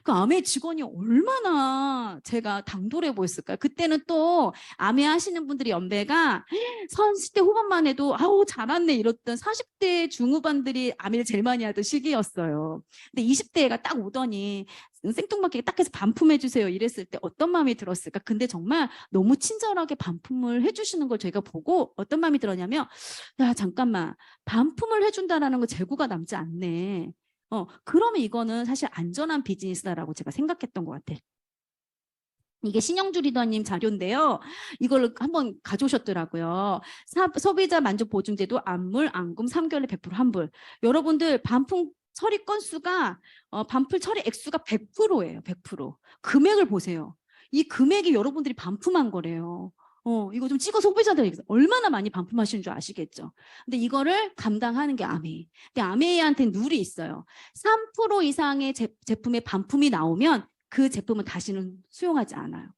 그 아메 직원이 얼마나 제가 당돌해 보였을까요? 그때는 또 아메 하시는 분들이 연배가 30대 후반만 해도 아우 잘았네 이랬던 40대 중후반들이 아메를 제일 많이 하던 시기였어요. 근데 20대가 딱 오더니 생뚱맞게 딱 해서 반품해 주세요 이랬을 때 어떤 마음이 들었을까? 근데 정말 너무 친절하게 반품을 해주시는 걸 제가 보고 어떤 마음이 들었냐면 야 잠깐만 반품을 해준다라는 거 재고가 남지 않네. 그러면 이거는 사실 안전한 비즈니스다라고 제가 생각했던 것 같아요. 이게 신영주 리더님 자료인데요. 이걸 한번 가져오셨더라고요. 소비자 만족 보증제도 안물, 안금 3개월에 100% 환불. 여러분들 반품 처리 건수가 반품 처리 액수가 100%예요. 100%. 금액을 보세요. 이 금액이 여러분들이 반품한 거래요. 이거 좀 찍어 소비자들 얼마나 많이 반품하시는 줄 아시겠죠? 근데 이거를 감당하는 게 아메이. 근데 아메이한테는 룰이 있어요. 3% 이상의 제품의 반품이 나오면 그 제품은 다시는 수용하지 않아요.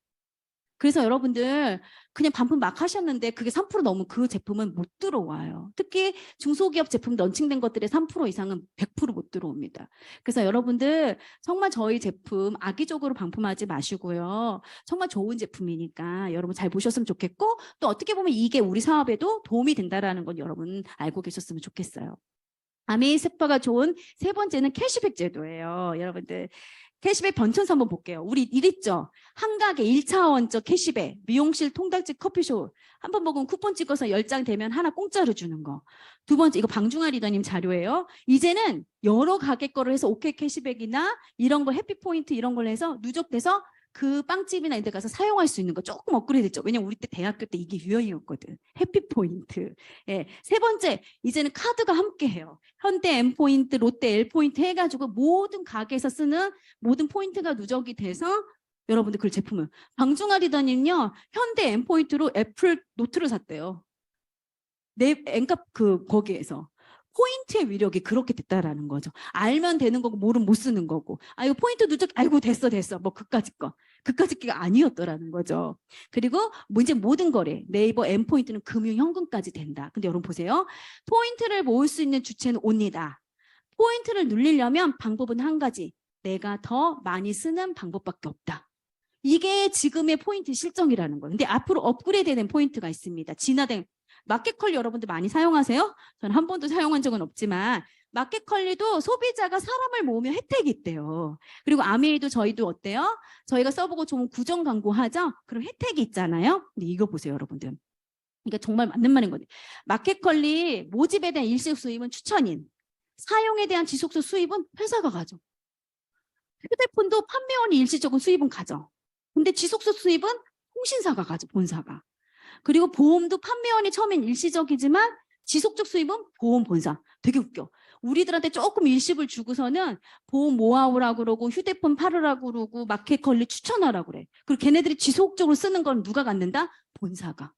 그래서 여러분들 그냥 반품 막 하셨는데 그게 3% 넘으면 그 제품은 못 들어와요. 특히 중소기업 제품 런칭된 것들의 3% 이상은 100% 못 들어옵니다. 그래서 여러분들 정말 저희 제품 악의적으로 반품하지 마시고요. 정말 좋은 제품이니까 여러분 잘 보셨으면 좋겠고 또 어떻게 보면 이게 우리 사업에도 도움이 된다는 건 여러분 알고 계셨으면 좋겠어요. 아메이 스파가 좋은 세 번째는 캐시백 제도예요. 여러분들 캐시백 변천사 한번 볼게요. 우리 이랬죠. 한가게 1차원적 캐시백, 미용실, 통닭집, 커피숍 한번 먹으면 쿠폰 찍어서 10장 되면 하나 공짜로 주는 거. 두 번째 이거 방중아 리더님 자료예요. 이제는 여러 가게 거를 해서 오케이 캐시백이나 이런 거 해피포인트 이런 걸 해서 누적돼서 그 빵집이나 이런 데 가서 사용할 수 있는 거 조금 업그레이드 됐죠. 왜냐면 우리 때 대학교 때 이게 유행이었거든. 해피포인트. 예. 세 번째, 이제는 카드가 함께해요. 현대 M포인트, 롯데 L포인트 해가지고 모든 가게에서 쓰는 모든 포인트가 누적이 돼서 여러분들 그 제품을 방중아 리더님요 현대 M포인트로 애플 노트를 샀대요. 내 N값 거기에서 포인트의 위력이 그렇게 됐다라는 거죠. 알면 되는 거고 모르면 못 쓰는 거고. 아 이거 포인트 누적 아이고 됐어 뭐 그까짓 게가 아니었더라는 거죠. 그리고 뭐 이제 모든 거래 네이버 M포인트는 금융 현금까지 된다. 근데 여러분 보세요. 포인트를 모을 수 있는 주체는 옵니다. 포인트를 눌리려면 방법은 한 가지. 내가 더 많이 쓰는 방법밖에 없다. 이게 지금의 포인트 실정이라는 거예요. 근데 앞으로 업그레이드된 포인트가 있습니다. 진화된 마켓컬리 여러분들 많이 사용하세요? 저는 한 번도 사용한 적은 없지만 마켓컬리도 소비자가 사람을 모으면 혜택이 있대요. 그리고 아메이도 저희도 어때요? 저희가 써보고 좋은 구정 광고 하죠? 그럼 혜택이 있잖아요. 근데 이거 보세요, 여러분들. 이게 정말 맞는 말인 거예요. 마켓컬리 모집에 대한 일시 수입은 추천인, 사용에 대한 지속적 수입은 회사가 가져. 휴대폰도 판매원이 일시적인 수입은 가져. 근데 지속적 수입은 통신사가 가져, 본사가. 그리고 보험도 판매원이 처음엔 일시적이지만 지속적 수입은 보험 본사. 되게 웃겨. 우리들한테 조금 일시불 주고서는 보험 모아오라고 그러고 휴대폰 팔으라고 그러고 마켓컬리 추천하라고 그래. 그리고 걔네들이 지속적으로 쓰는 건 누가 갖는다? 본사가.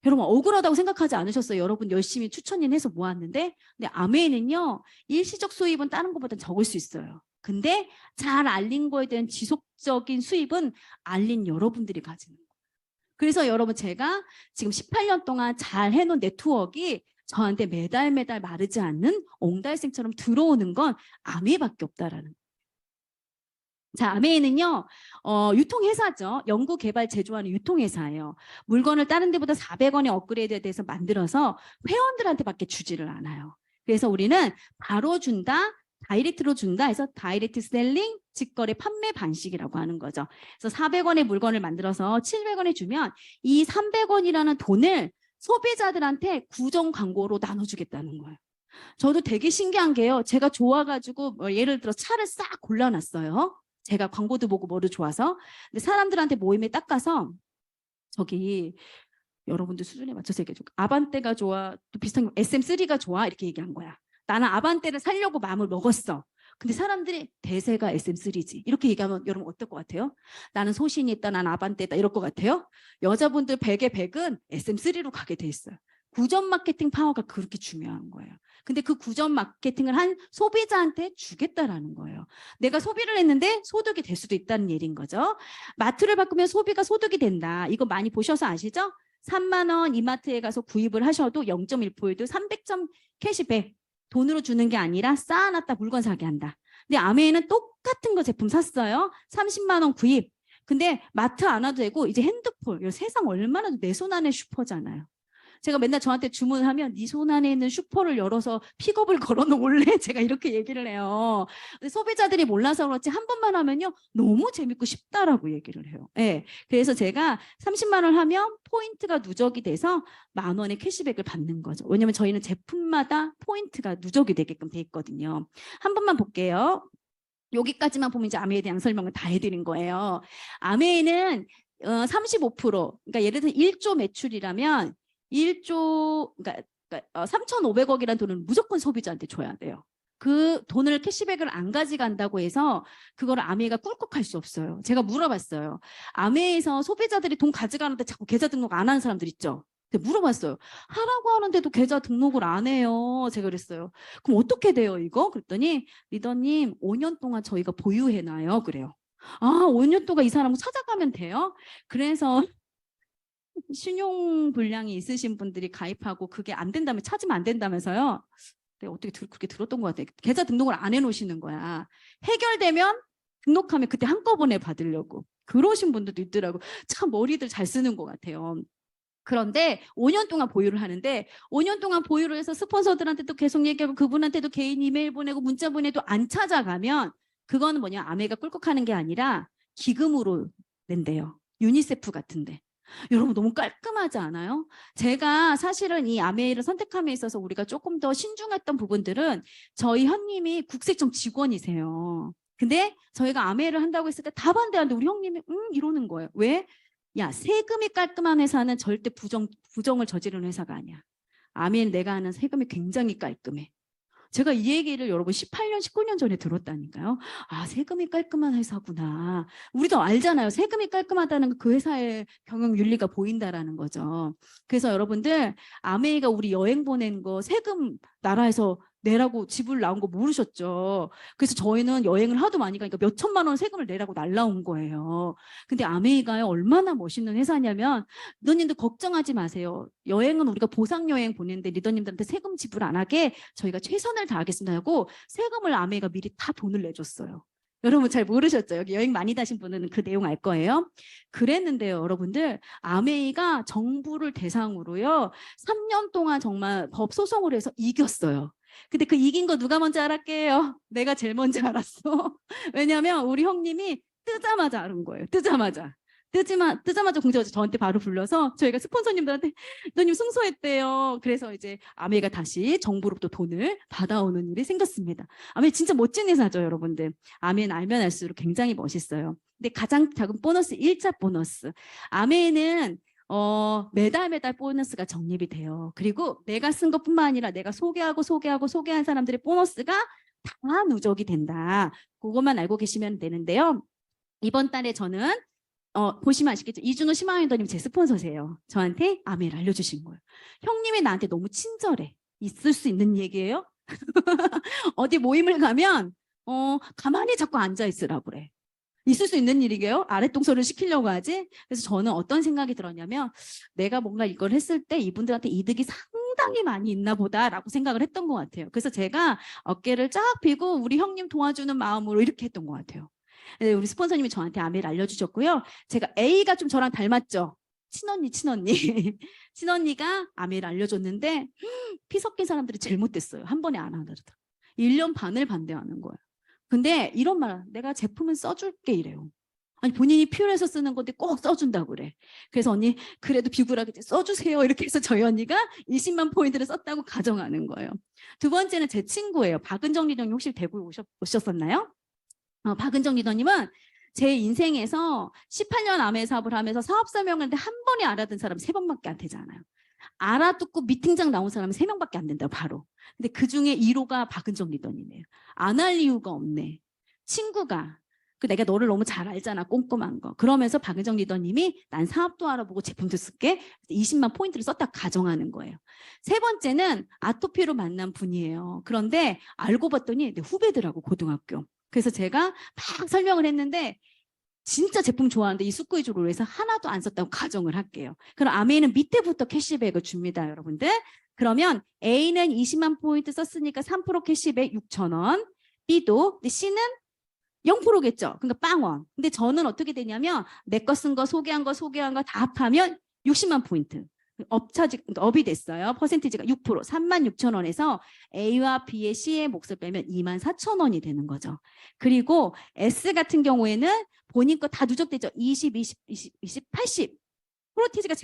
여러분 억울하다고 생각하지 않으셨어요? 여러분 열심히 추천인 해서 모았는데 근데 아메이는요 일시적 수입은 다른 것보다 적을 수 있어요. 근데 잘 알린 거에 대한 지속적인 수입은 알린 여러분들이 가지는 거예요. 그래서 여러분 제가 지금 18년 동안 잘 해놓은 네트워크가 저한테 매달 마르지 않는 옹달샘처럼 들어오는 건 아메이밖에 없다라는 거예요. 자, 아메이는요, 유통회사죠. 연구, 개발, 제조하는 유통회사예요. 물건을 다른 데보다 400원에 업그레이드에 대해서 만들어서 회원들한테밖에 주지를 않아요. 그래서 우리는 바로 준다, 다이렉트로 준다 해서 다이렉트 셀링, 직거래 판매 방식이라고 하는 거죠. 그래서 400원의 물건을 만들어서 700원에 주면 이 300원이라는 돈을 소비자들한테 구정 광고로 나눠주겠다는 거예요. 저도 되게 신기한 게요. 제가 좋아가지고 예를 들어 차를 싹 골라놨어요. 제가 광고도 보고 뭐도 좋아서. 근데 사람들한테 모임에 딱 가서 저기 여러분들 수준에 맞춰서 얘기해줘. 아반떼가 좋아. 또 비슷한 SM3가 좋아. 이렇게 얘기한 거야. 나는 아반떼를 사려고 마음을 먹었어. 근데 사람들이 대세가 SM3지. 이렇게 얘기하면 여러분 어떨 것 같아요? 나는 소신이 있다. 난 아반떼다. 이럴 것 같아요? 여자분들 100에 100은 SM3로 가게 돼 있어요. 구전 마케팅 파워가 그렇게 중요한 거예요. 근데 그 구전 마케팅을 한 소비자한테 주겠다라는 거예요. 내가 소비를 했는데 소득이 될 수도 있다는 얘기인 거죠. 마트를 바꾸면 소비가 소득이 된다. 이거 많이 보셔서 아시죠? 3만 원 이마트에 가서 구입을 하셔도 0.1포인트 300점 캐시백 돈으로 주는 게 아니라 쌓아놨다 물건 사게 한다. 근데 아메이는 똑같은 거 제품 샀어요. 30만 원 구입. 근데 마트 안 와도 되고 이제 핸드폰. 세상 얼마나 내 손 안에 슈퍼잖아요. 제가 맨날 저한테 주문하면 네 손 안에 있는 슈퍼를 열어서 픽업을 걸어놓을래? 제가 이렇게 얘기를 해요. 근데 소비자들이 몰라서 그렇지 한 번만 하면요. 너무 재밌고 쉽다라고 얘기를 해요. 네. 그래서 제가 30만 원 하면 포인트가 누적이 돼서 10,000원의 캐시백을 받는 거죠. 왜냐면 저희는 제품마다 포인트가 누적이 되게끔 돼 있거든요. 한 번만 볼게요. 여기까지만 보면 이제 아메이에 대한 설명을 다 해드린 거예요. 아메이는 35% 그러니까 예를 들어 1조 매출이라면 1조, 그러니까 3,500억이라는 돈을 무조건 소비자한테 줘야 돼요. 그 돈을 캐시백을 안 가져간다고 해서 그걸 아메이가 꿀꺽할 수 없어요. 제가 물어봤어요. 아메이에서 소비자들이 돈 가져가는데 자꾸 계좌 등록 안 하는 사람들 있죠? 물어봤어요. 하라고 하는데도 계좌 등록을 안 해요. 제가 그랬어요. 그럼 어떻게 돼요, 이거? 그랬더니 리더님 5년 동안 저희가 보유해놔요. 그래요. 아, 5년 동안 이 사람을 찾아가면 돼요? 그래서 신용불량이 있으신 분들이 가입하고 그게 안 된다면 찾으면 안 된다면서요. 내가 어떻게 그렇게 들었던 것 같아요. 계좌 등록을 안 해놓으시는 거야. 해결되면 등록하면 그때 한꺼번에 받으려고. 그러신 분들도 있더라고. 참 머리들 잘 쓰는 것 같아요. 그런데 5년 동안 보유를 하는데 5년 동안 보유를 해서 스폰서들한테도 계속 얘기하고 그분한테도 개인 이메일 보내고 문자 보내도 안 찾아가면 그거는 뭐냐 아메이가 꿀꺽하는 게 아니라 기금으로 낸대요. 유니세프 같은데. 여러분 너무 깔끔하지 않아요? 제가 사실은 이 아메이를 선택함에 있어서 우리가 조금 더 신중했던 부분들은 저희 현님이 국세청 직원이세요. 근데 저희가 아메이를 한다고 했을 때 다 반대하는데 우리 형님이 이러는 거예요. 왜? 야, 세금이 깔끔한 회사는 절대 부정을 저지르는 회사가 아니야. 아메이는 내가 아는 세금이 굉장히 깔끔해. 제가 이 얘기를 여러분 18년, 19년 전에 들었다니까요. 아, 세금이 깔끔한 회사구나. 우리도 알잖아요. 세금이 깔끔하다는 그 회사의 경영 윤리가 보인다라는 거죠. 그래서 여러분들 아메이가 우리 여행 보낸 거 세금 나라에서 내라고 지불 나온 거 모르셨죠? 그래서 저희는 여행을 하도 많이 가니까 몇 천만 원 세금을 내라고 날라온 거예요. 근데 아메이가요 얼마나 멋있는 회사냐면 리더님들 걱정하지 마세요. 여행은 우리가 보상 여행 보내는데 리더님들한테 세금 지불 안 하게 저희가 최선을 다하겠습니다 하고 세금을 아메이가 미리 다 돈을 내줬어요. 여러분 잘 모르셨죠? 여기 여행 많이 다신 분은 그 내용 알 거예요. 그랬는데요, 여러분들 아메이가 정부를 대상으로요 3년 동안 정말 법소송을 해서 이겼어요. 근데 그 이긴 거 누가 먼저 알았게요? 내가 제일 먼저 알았어. 왜냐면 우리 형님이 뜨자마자 알은 거예요. 뜨자마자 공지가 저한테 바로 불러서 저희가 스폰서님들한테 너님 승소했대요. 그래서 이제 아메이가 다시 정부로부터 돈을 받아오는 일이 생겼습니다. 아메이 진짜 멋진 회사죠, 여러분들. 아메이는 알면 알수록 굉장히 멋있어요. 근데 가장 작은 보너스 1차 보너스. 아메이는 매달 보너스가 적립이 돼요. 그리고 내가 쓴 것뿐만 아니라 내가 소개한 사람들의 보너스가 다 누적이 된다. 그것만 알고 계시면 되는데요. 이번 달에 저는 보시면 아시겠죠? 이준호 시마윈더님 제 스폰서세요. 저한테 아메이를 알려주신 거예요. 형님이 나한테 너무 친절해. 있을 수 있는 얘기예요? 어디 모임을 가면 가만히 자꾸 앉아 있으라고 그래. 있을 수 있는 일이게요? 아랫동서를 시키려고 하지? 그래서 저는 어떤 생각이 들었냐면 내가 뭔가 이걸 했을 때 이분들한테 이득이 상당히 많이 있나 보다라고 생각을 했던 것 같아요. 그래서 제가 어깨를 쫙 펴고 우리 형님 도와주는 마음으로 이렇게 했던 것 같아요. 우리 스폰서님이 저한테 아메이를 알려주셨고요. 제가 A가 좀 저랑 닮았죠? 친언니. 친언니가 아메이를 알려줬는데 피 섞인 사람들이 제일 못됐어요. 한 번에 안 하더라고요. 1년 반을 반대하는 거예요. 근데 이런 말, 내가 제품은 써줄게 이래요. 아니 본인이 필요해서 쓰는 건데 꼭 써준다고 그래. 그래서 언니 그래도 비굴하게 써주세요 이렇게 해서 저희 언니가 20만 포인트를 썼다고 가정하는 거예요. 두 번째는 제 친구예요. 박은정 리더님 혹시 대구에 오셨었나요? 박은정 리더님은 제 인생에서 18년 아메 사업을 하면서 사업 설명하는데 한 번에 알아듣는 사람 3번밖에 안 되잖아요. 알아듣고 미팅장 나온 사람은 3명밖에 안 된다 바로. 근데 그중에 1호가 박은정 리더님이에요. 안 할 이유가 없네. 친구가 내가 너를 너무 잘 알잖아 꼼꼼한 거. 그러면서 박은정 리더님이 난 사업도 알아보고 제품도 쓸게 20만 포인트를 썼다 가정하는 거예요. 세 번째는 아토피로 만난 분이에요. 그런데 알고 봤더니 내 후배들하고 고등학교. 그래서 제가 막 설명을 했는데 진짜 제품 좋아하는데 이 수꾸이주로 해서 하나도 안 썼다고 가정을 할게요. 그럼 아메이는 밑에부터 캐시백을 줍니다, 여러분들. 그러면 A는 20만 포인트 썼으니까 3% 캐시백 6,000원. B도, 근데 C는 0%겠죠. 그러니까 빵원. 근데 저는 어떻게 되냐면 내 거 쓴 거, 소개한 거 다 합하면 60만 포인트. 업이 됐어요. 퍼센티지가 6%, 36,000원에서 A와 B의 C의 몫을 빼면 24,000원이 되는 거죠. 그리고 S 같은 경우에는 본인 거 다 누적되죠. 20, 80. 프로티지가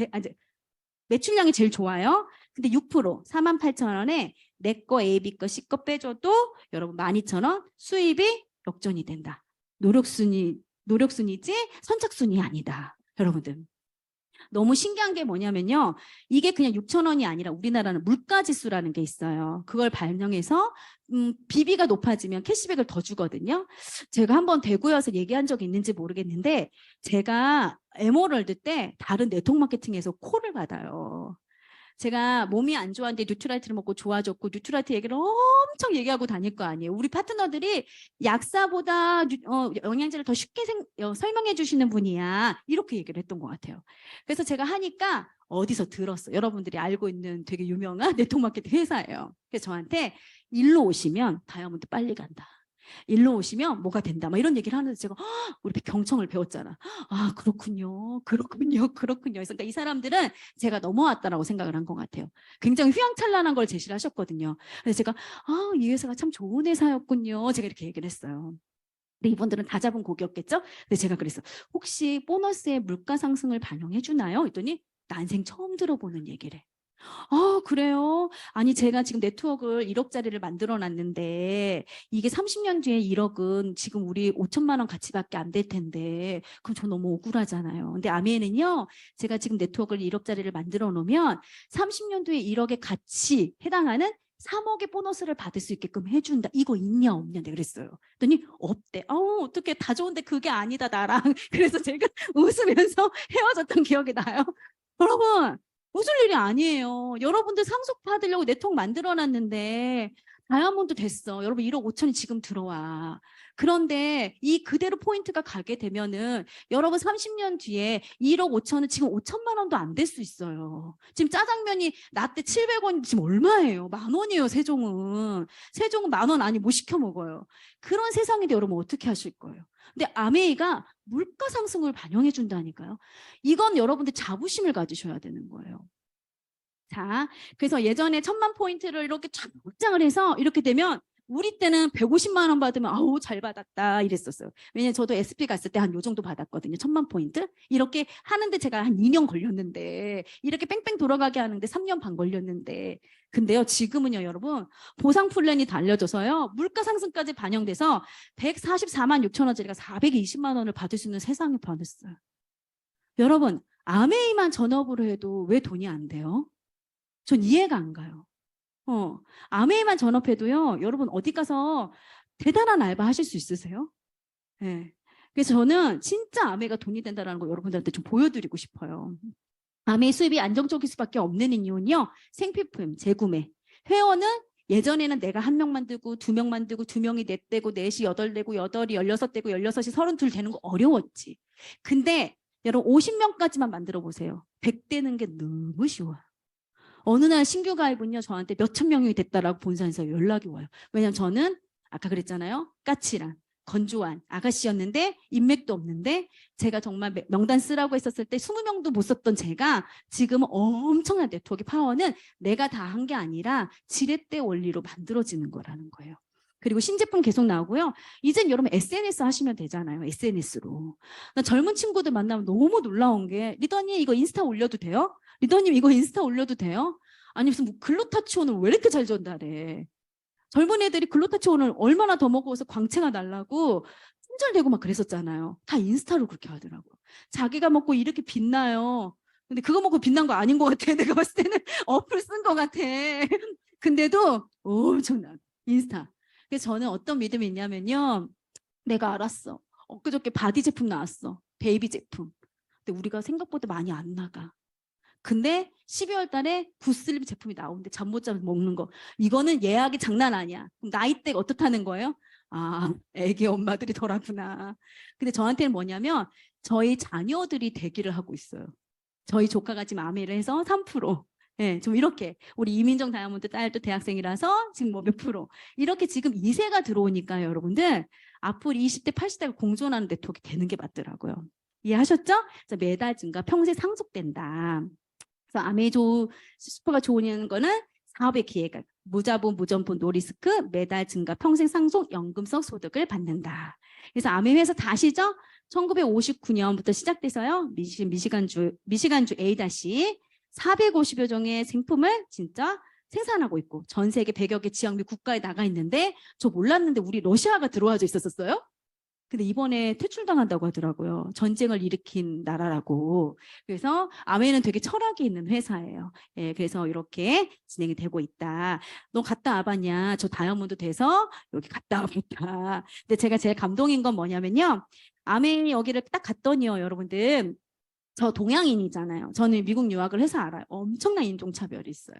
매출량이 제일 좋아요. 근데 6%, 48,000원에 내 거, A, B 거, C 거 빼줘도 여러분 12,000원 수입이 역전이 된다. 노력순위지 선착순위 아니다. 여러분들. 너무 신기한 게 뭐냐면요. 이게 그냥 6,000원이 아니라 우리나라는 물가지수라는 게 있어요. 그걸 반영해서 BB가 높아지면 캐시백을 더 주거든요. 제가 한번 대구에 와서 얘기한 적이 있는지 모르겠는데 제가 에메랄드 때 다른 네트워크 마케팅에서 콜을 받아요. 제가 몸이 안 좋았는데 뉴트라이트를 먹고 좋아졌고 뉴트라이트 얘기를 엄청 얘기하고 다닐 거 아니에요. 우리 파트너들이 약사보다 영양제를 더 쉽게 설명해 주시는 분이야. 이렇게 얘기를 했던 것 같아요. 그래서 제가 하니까 어디서 들었어. 여러분들이 알고 있는 되게 유명한 네트워크 마케팅 회사예요. 그래서 저한테 일로 오시면 다이아몬드 빨리 간다. 일로 오시면 뭐가 된다. 막 이런 얘기를 하는데 제가 우리 경청을 배웠잖아. 아 그렇군요. 그러니까 이 사람들은 제가 넘어왔다라고 생각을 한 것 같아요. 굉장히 휘황찬란한 걸 제시를 하셨거든요. 그래서 제가 이 회사가 참 좋은 회사였군요. 제가 이렇게 얘기를 했어요. 근데 이분들은 다 잡은 고기였겠죠? 근데 제가 그랬어. 혹시 보너스에 물가 상승을 반영해 주나요? 했더니 난생 처음 들어보는 얘기래. 그래요? 아니, 제가 지금 네트워크를 1억짜리를 만들어 놨는데, 이게 30년 뒤에 1억은 지금 우리 5천만 원 가치밖에 안 될 텐데, 그럼 저 너무 억울하잖아요. 근데 아메는요, 제가 지금 네트워크를 1억짜리를 만들어 놓으면 30년 뒤에 1억의 가치 해당하는 3억의 보너스를 받을 수 있게끔 해준다. 이거 있냐 없냐 내가 그랬어요. 그랬더니 없대. 어떻게 다 좋은데 그게 아니다 나랑. 그래서 제가 웃으면서 헤어졌던 기억이 나요. 여러분, 웃을 일이 아니에요. 여러분들 상속 받으려고 네트워크 만들어놨는데 다이아몬드 됐어. 여러분 1억 5천이 지금 들어와. 그런데 이 그대로 포인트가 가게 되면은 여러분 30년 뒤에 1억 5천은 지금 5천만 원도 안 될 수 있어요. 지금 짜장면이 나 때 700원 지금 얼마예요? 10,000원이에요, 세종은. 세종은 10,000원 아니 못 시켜 먹어요. 그런 세상인데 여러분 어떻게 하실 거예요? 근데 아메이가 물가 상승을 반영해 준다니까요. 이건 여러분들 자부심을 가지셔야 되는 거예요. 자, 그래서 예전에 1,000만 포인트를 이렇게 쫙 확장을 해서 이렇게 되면 우리 때는 150만 원 받으면 아우 잘 받았다 이랬었어요. 왜냐면 저도 SP 갔을 때 한 요 정도 받았거든요. 1,000만 포인트. 이렇게 하는데 제가 한 2년 걸렸는데 이렇게 뺑뺑 돌아가게 하는데 3년 반 걸렸는데 근데요 지금은요 여러분 보상 플랜이 달려져서요 물가 상승까지 반영돼서 144만 6천 원짜리가 420만 원을 받을 수 있는 세상이 변했어요. 여러분 아메이만 전업으로 해도 왜 돈이 안 돼요? 전 이해가 안 가요. 아메이만 전업해도요, 여러분 어디 가서 대단한 알바 하실 수 있으세요? 네. 그래서 저는 진짜 아메이가 돈이 된다는 거 여러분들한테 좀 보여드리고 싶어요. 아메이 수입이 안정적일 수밖에 없는 이유는요, 생필품, 재구매. 회원은 예전에는 내가 1명 만들고 2명 만들고 2명이 넷 되고 넷이 8 되고 8이 16 되고 16이 32 되는 거 어려웠지. 근데 여러분 50명까지만 만들어 보세요. 100 되는 게 너무 쉬워요. 어느 날 신규 가입은요 저한테 몇천 명이 됐다라고 본사에서 연락이 와요. 왜냐면 저는 아까 그랬잖아요. 까칠한 건조한 아가씨였는데 인맥도 없는데 제가 정말 명단 쓰라고 했었을 때 20명도 못 썼던 제가 지금 엄청난 네트워크 파워는 내가 다 한 게 아니라 지렛대 원리로 만들어지는 거라는 거예요. 그리고 신제품 계속 나오고요. 이젠 여러분 SNS 하시면 되잖아요. SNS로. 나 젊은 친구들 만나면 너무 놀라운 게 리더님 이거 인스타 올려도 돼요? 리더님 이거 인스타 올려도 돼요? 아니 무슨 뭐 글루타치온을 왜 이렇게 잘 전달해? 젊은 애들이 글루타치온을 얼마나 더 먹어서 광채가 날라고 품절되고 막 그랬었잖아요. 다 인스타로 그렇게 하더라고요. 자기가 먹고 이렇게 빛나요. 근데 그거 먹고 빛난 거 아닌 것 같아. 내가 봤을 때는 어플 쓴 것 같아. 근데도 엄청나 인스타. 그래서 저는 어떤 믿음이 있냐면요. 내가 알았어. 엊그저께 바디 제품 나왔어. 베이비 제품. 근데 우리가 생각보다 많이 안 나가. 근데 12월 달에 굿슬립 제품이 나오는데 잠 못 자면서 먹는 거. 이거는 예약이 장난 아니야. 그럼 나이대가 어떻다는 거예요? 아, 애기 엄마들이 덜하구나. 근데 저한테는 뭐냐면 저희 자녀들이 대기를 하고 있어요. 저희 조카가 지금 아메를 해서 3%. 예, 좀 이렇게 우리 이민정 다이아몬드 딸도 대학생이라서 지금 뭐 몇 프로 이렇게 지금 2세가 들어오니까요, 여러분들 앞으로 20대, 80대가 공존하는 네트워크 되는 게 맞더라고요. 이해하셨죠? 그래서 매달 증가, 평생 상속된다. 그래서 아메이조 슈퍼가 좋은 거는 사업의 기회가 무자본, 무전본, 노리스크, 매달 증가, 평생 상속, 연금성 소득을 받는다. 그래서 아메이 회사 다 아시죠? 1959년부터 시작돼서요. 미시간주 A- 450여 종의 생품을 진짜 생산하고 있고 전 세계 100여 개 지역 및 국가에 나가 있는데 저 몰랐는데 우리 러시아가 들어와져 있었어요? 근데 이번에 퇴출당한다고 하더라고요. 전쟁을 일으킨 나라라고. 그래서 아메는 되게 철학이 있는 회사예요. 예, 그래서 이렇게 진행이 되고 있다. 너 갔다 와봤냐? 저 다이아몬드 돼서 여기 갔다 와봤다. 근데 제가 제일 감동인 건 뭐냐면요. 아메 여기를 딱 갔더니요, 여러분들. 저 동양인이잖아요. 저는 미국 유학을 해서 알아요. 엄청난 인종차별이 있어요.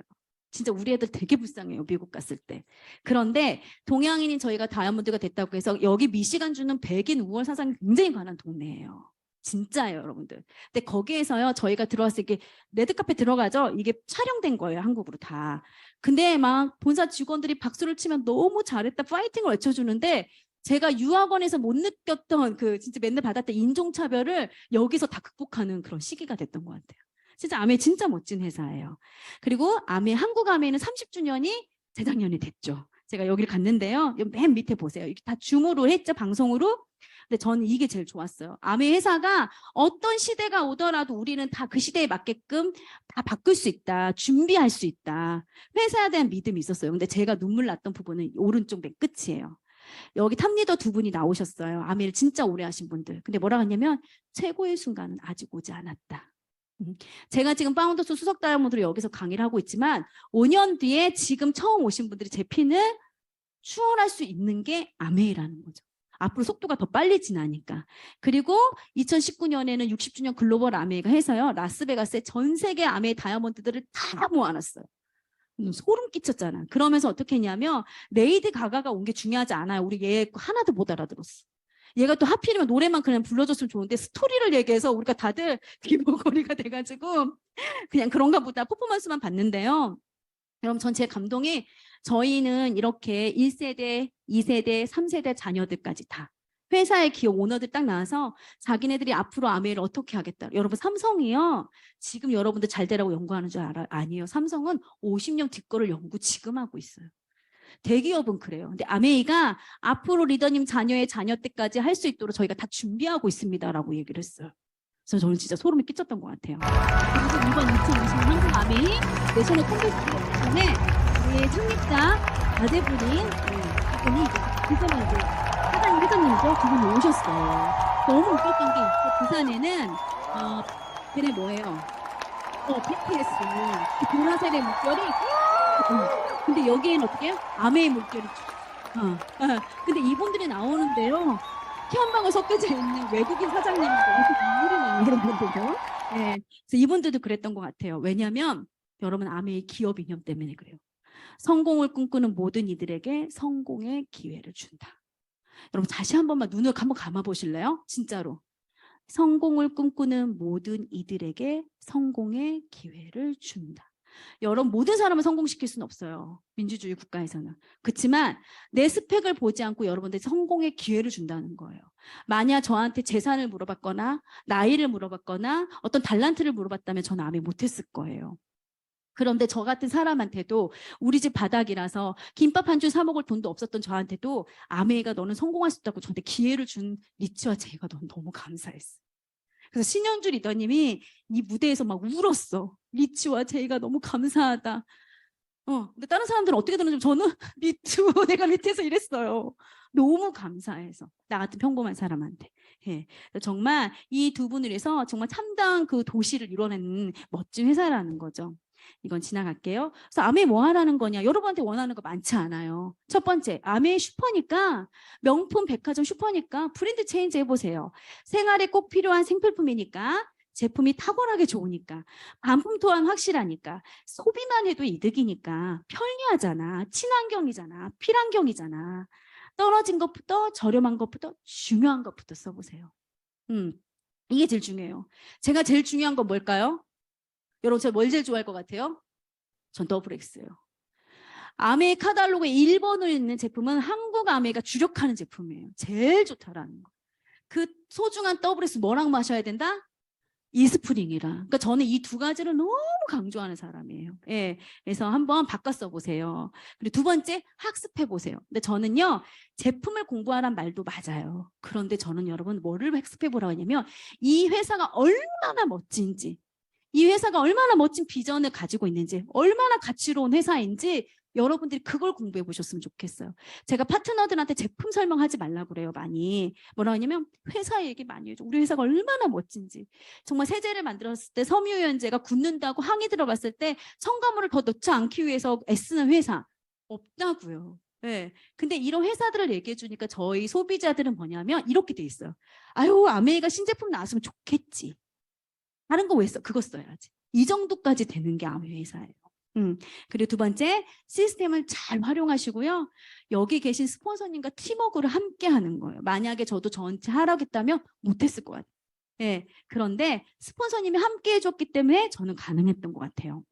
진짜 우리 애들 되게 불쌍해요. 미국 갔을 때. 그런데 동양인인 저희가 다이아몬드가 됐다고 해서 여기 미시간주는 백인 우월 사상이 굉장히 관한 동네예요. 진짜예요, 여러분들. 근데 거기에서요, 저희가 들어왔을 때 레드카페 들어가죠? 이게 촬영된 거예요, 한국으로 다. 근데 막 본사 직원들이 박수를 치면 너무 잘했다, 파이팅을 외쳐주는데 제가 유학원에서 못 느꼈던 그 진짜 맨날 받았던 인종차별을 여기서 다 극복하는 그런 시기가 됐던 것 같아요. 진짜 아메 진짜 멋진 회사예요. 그리고 한국 아메는 30주년이 재작년에 됐죠. 제가 여기를 갔는데요. 맨 밑에 보세요. 이게 다 줌으로 했죠, 방송으로. 근데 저는 이게 제일 좋았어요. 아메 회사가 어떤 시대가 오더라도 우리는 다 그 시대에 맞게끔 다 바꿀 수 있다. 준비할 수 있다. 회사에 대한 믿음이 있었어요. 근데 제가 눈물 났던 부분은 오른쪽 맨 끝이에요. 여기 탑리더 두 분이 나오셨어요. 아메를 진짜 오래 하신 분들. 근데 뭐라 하냐면 최고의 순간은 아직 오지 않았다. 제가 지금 파운더스 수석 다이아몬드로 여기서 강의를 하고 있지만 5년 뒤에 지금 처음 오신 분들이 제 핀을 추월할 수 있는 게 아메이라는 거죠. 앞으로 속도가 더 빨리 지나니까. 그리고 2019년에는 60주년 글로벌 아메이가 해서요. 라스베가스에 전 세계 아메이 다이아몬드들을 다 모아놨어요. 소름 끼쳤잖아. 그러면서 어떻게 했냐면 레이디 가가가 온 게 중요하지 않아요. 우리 얘 하나도 못 알아들었어. 얘가 또 하필이면 노래만 그냥 불러줬으면 좋은데 스토리를 얘기해서 우리가 다들 귀머거리가 돼가지고 그냥 그런가 보다 퍼포먼스만 봤는데요. 여러분 전 제 감동이 저희는 이렇게 1세대, 2세대, 3세대 자녀들까지 다 회사의 기업 오너들 딱 나와서 자기네들이 앞으로 아메이를 어떻게 하겠다. 여러분 삼성이요. 지금 여러분들 잘 되라고 연구하는 줄 아니에요. 삼성은 50년 뒷거를 연구 지금 하고 있어요. 대기업은 그래요. 근데 아메이가 앞으로 리더님 자녀의 자녀 때까지 할 수 있도록 저희가 다 준비하고 있습니다라고 얘기를 했어요. 그래서 저는 진짜 소름이 끼쳤던 것 같아요. 그리고 이번 2020 한국 아메이 내셔널 컴퓨터션에 우리의 창립자 아재분인 이분이 부산에 이제 사장님 회장님이죠. 두 분이 오셨어요. 너무 웃겼던 게 부산에는 걔네 뭐예요? BTS 그 보라색의 물결이 근데 여기에는 어떻게 해요? 아메이 물결이 근데 이분들이 나오는데요. 피 한 방울 섞여져 있는 외국인 사장님이 이렇게 눈물이 나요, 여러분들도. 네. 그래서 이분들도 그랬던 것 같아요. 왜냐하면 여러분 아메이 기업 이념 때문에 그래요. 성공을 꿈꾸는 모든 이들에게 성공의 기회를 준다. 여러분 다시 한 번만 눈을 한번 감아 보실래요? 진짜로. 성공을 꿈꾸는 모든 이들에게 성공의 기회를 준다. 여러분 모든 사람을 성공시킬 수는 없어요. 민주주의 국가에서는. 그렇지만 내 스펙을 보지 않고 여러분들 성공의 기회를 준다는 거예요. 만약 저한테 재산을 물어봤거나 나이를 물어봤거나 어떤 달란트를 물어봤다면 저는 아메 못했을 거예요. 그런데 저 같은 사람한테도 우리 집 바닥이라서 김밥 한 줄 사 먹을 돈도 없었던 저한테도 아메이가 너는 성공할 수 있다고 저한테 기회를 준 리치와 제이가 너무 감사했어요. 그래서 신현주 리더님이 이 무대에서 막 울었어. 리치와 제이가 너무 감사하다. 근데 다른 사람들은 어떻게 들었는지 저는 미투 내가 밑에서 이랬어요. 너무 감사해서 나 같은 평범한 사람한테. 예. 정말 이 두 분을 위해서 정말 참다운 그 도시를 이뤄내는 멋진 회사라는 거죠. 이건 지나갈게요. 그래서 아메이 뭐 하라는 거냐? 여러분한테 원하는 거 많지 않아요. 첫 번째, 아메이 슈퍼니까 명품 백화점 슈퍼니까 브랜드 체인지 해보세요. 생활에 꼭 필요한 생필품이니까 제품이 탁월하게 좋으니까 반품 또한 확실하니까 소비만 해도 이득이니까 편리하잖아. 친환경이잖아. 필환경이잖아. 떨어진 것부터 저렴한 것부터 중요한 것부터 써보세요. 이게 제일 중요해요. 제가 제일 중요한 건 뭘까요? 여러분 제가 뭘 제일 좋아할 것 같아요? 전 더블엑스예요. 아메이 카탈로그에 1번으로 있는 제품은 한국 아메이가 주력하는 제품이에요. 제일 좋다라는 거. 그 소중한 더블엑스 뭐랑 마셔야 된다? 이스프링이랑. 그러니까 저는 이 두 가지를 너무 강조하는 사람이에요. 예, 그래서 한번 바꿔 써보세요. 그리고 두 번째 학습해 보세요. 근데 저는요 제품을 공부하란 말도 맞아요. 그런데 저는 여러분 뭐를 학습해 보라고 하냐면 이 회사가 얼마나 멋진지, 이 회사가 얼마나 멋진 비전을 가지고 있는지, 얼마나 가치로운 회사인지 여러분들이 그걸 공부해 보셨으면 좋겠어요. 제가 파트너들한테 제품 설명하지 말라고 그래요. 많이. 뭐라고 하냐면 회사 얘기 많이 해줘. 우리 회사가 얼마나 멋진지. 정말 세제를 만들었을 때 섬유유연제가 굳는다고 항의 들어갔을 때 첨가물을 더 넣지 않기 위해서 애쓰는 회사 없다고요. 네. 근데 이런 회사들을 얘기해 주니까 저희 소비자들은 뭐냐면 이렇게 돼 있어요. 아유 아메이가 신제품 나왔으면 좋겠지. 다른 거 왜 써? 그거 써야지. 이 정도까지 되는 게 아메이 회사예요. 그리고 두 번째, 시스템을 잘 활용하시고요. 여기 계신 스폰서님과 팀워크를 함께 하는 거예요. 만약에 저도 저한테 하라고 했다면 못했을 것 같아요. 네, 그런데 스폰서님이 함께 해줬기 때문에 저는 가능했던 것 같아요.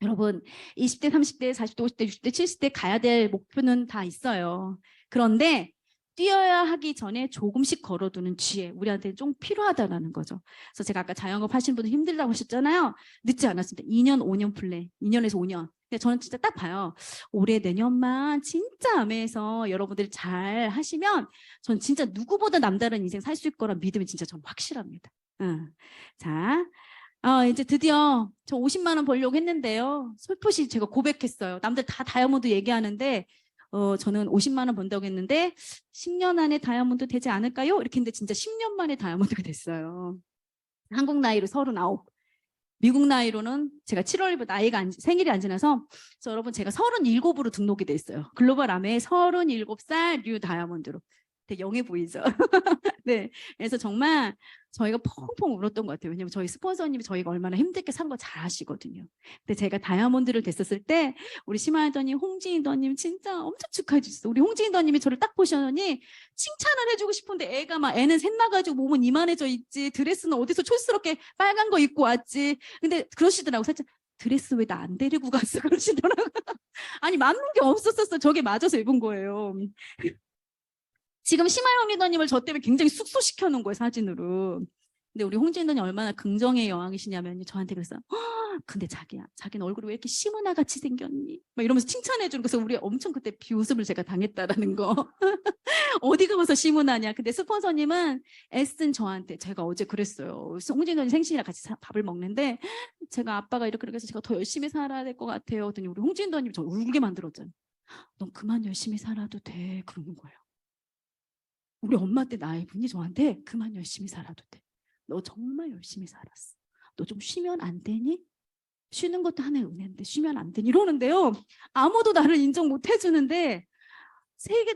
여러분, 20대, 30대, 40대, 50대, 60대, 70대 가야 될 목표는 다 있어요. 그런데 뛰어야 하기 전에 조금씩 걸어두는 지혜, 우리한테 좀 필요하다라는 거죠. 그래서 제가 아까 자영업 하시는 분들 힘들다고 하셨잖아요. 늦지 않았습니다. 2년, 5년 플랜, 2년에서 5년. 근데 저는 진짜 딱 봐요. 올해 내년만 진짜 암에서 여러분들이 잘 하시면 전 진짜 누구보다 남다른 인생 살 수 있을 거란 믿음이 진짜 전 확실합니다. 응. 자, 이제 드디어 저 50만 원 벌려고 했는데요. 솔직히 제가 고백했어요. 남들 다 다이아몬드 얘기하는데 저는 50만 원 번다고 했는데 10년 안에 다이아몬드 되지 않을까요? 이렇게 했는데 진짜 10년 만에 다이아몬드가 됐어요. 한국 나이로 39. 미국 나이로는 제가 7월 1일 나이가 생일이 안 지나서 그래서 여러분 제가 37으로 등록이 돼 있어요. 글로벌 아메 37살 류 다이아몬드로. 되게 영해 보이죠? 네. 그래서 정말 저희가 펑펑 울었던 것 같아요. 왜냐면 저희 스폰서님이 저희가 얼마나 힘들게 산 거 잘 아시거든요. 근데 제가 다이아몬드를 됐었을 때 우리 심하이더님, 홍진이더님 진짜 엄청 축하해 주셨어요. 우리 홍진이더님이 저를 딱 보시더니 칭찬을 해주고 싶은데 애는 셋 나가지고 몸은 이만해져 있지. 드레스는 어디서 촌스럽게 빨간 거 입고 왔지. 근데 그러시더라고. 살짝 드레스 왜 나 안 데리고 갔어? 그러시더라고. 아니 맞는 게 없었었어. 저게 맞아서 입은 거예요. 지금 심하영 리더님을 저 때문에 굉장히 숙소시켜 놓은 거예요, 사진으로. 근데 우리 홍진이더님 얼마나 긍정의 여왕이시냐면 저한테 그랬어요. 근데 자기는 얼굴이 왜 이렇게 시문화 같이 생겼니? 막 이러면서 칭찬해 주는 거서 우리 엄청 그때 비웃음을 제가 당했다라는 거. 어디가 와서 시문화냐. 근데 스폰서님은 애쓴 저한테 제가 어제 그랬어요. 홍진이더님 생신이라 같이 밥을 먹는데 제가 아빠가 이렇게 해서 제가 더 열심히 살아야 될 것 같아요. 그랬더니 우리 홍진이더님이 저 울게 만들었잖아요. 넌 그만 열심히 살아도 돼. 그러는 거예요. 우리 엄마 때 나이분이 저한테 그만 열심히 살아도 돼. 너 정말 열심히 살았어. 너 좀 쉬면 안 되니? 쉬는 것도 하나의 은혜인데 쉬면 안 되니? 이러는데요. 아무도 나를 인정 못 해주는데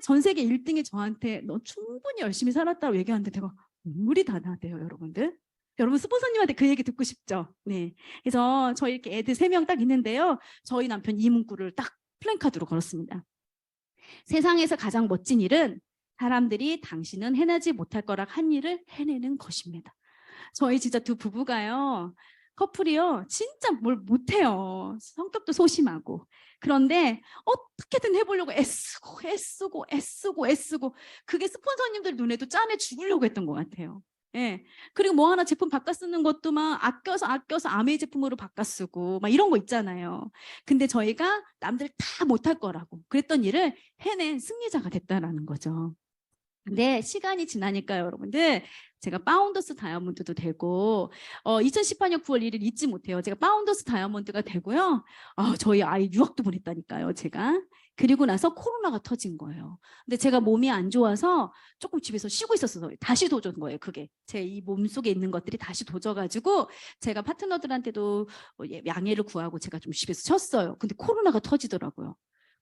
전 세계 1등이 저한테 너 충분히 열심히 살았다고 얘기하는데 제가 눈물이 다 나대요, 여러분들. 여러분 스폰서님한테 그 얘기 듣고 싶죠? 네. 그래서 저희 이렇게 애들 3명 딱 있는데요. 저희 남편 이 문구를 딱 플랜카드로 걸었습니다. 세상에서 가장 멋진 일은 사람들이 당신은 해내지 못할 거라 한 일을 해내는 것입니다. 저희 진짜 두 부부가요. 커플이요. 진짜 뭘 못해요. 성격도 소심하고. 그런데 어떻게든 해보려고 애쓰고 그게 스폰서님들 눈에도 짠해 죽으려고 했던 것 같아요. 예. 그리고 뭐 하나 제품 바꿔 쓰는 것도 막 아껴서 아메이 제품으로 바꿔 쓰고 막 이런 거 있잖아요. 근데 저희가 남들 다 못할 거라고 그랬던 일을 해낸 승리자가 됐다라는 거죠. 근데 시간이 지나니까요, 여러분들. 제가 파운더스 다이아몬드도 되고 2018년 9월 1일 잊지 못해요. 제가 파운더스 다이아몬드가 되고요. 저희 아이 유학도 보냈다니까요, 제가. 그리고 나서 코로나가 터진 거예요. 근데 제가 몸이 안 좋아서 조금 집에서 쉬고 있었어요. 다시 도전 거예요, 그게. 제 이 몸속에 있는 것들이 다시 도져가지고 제가 파트너들한테도 양해를 구하고 제가 좀 집에서 쉬었어요. 근데 코로나가 터지더라고요.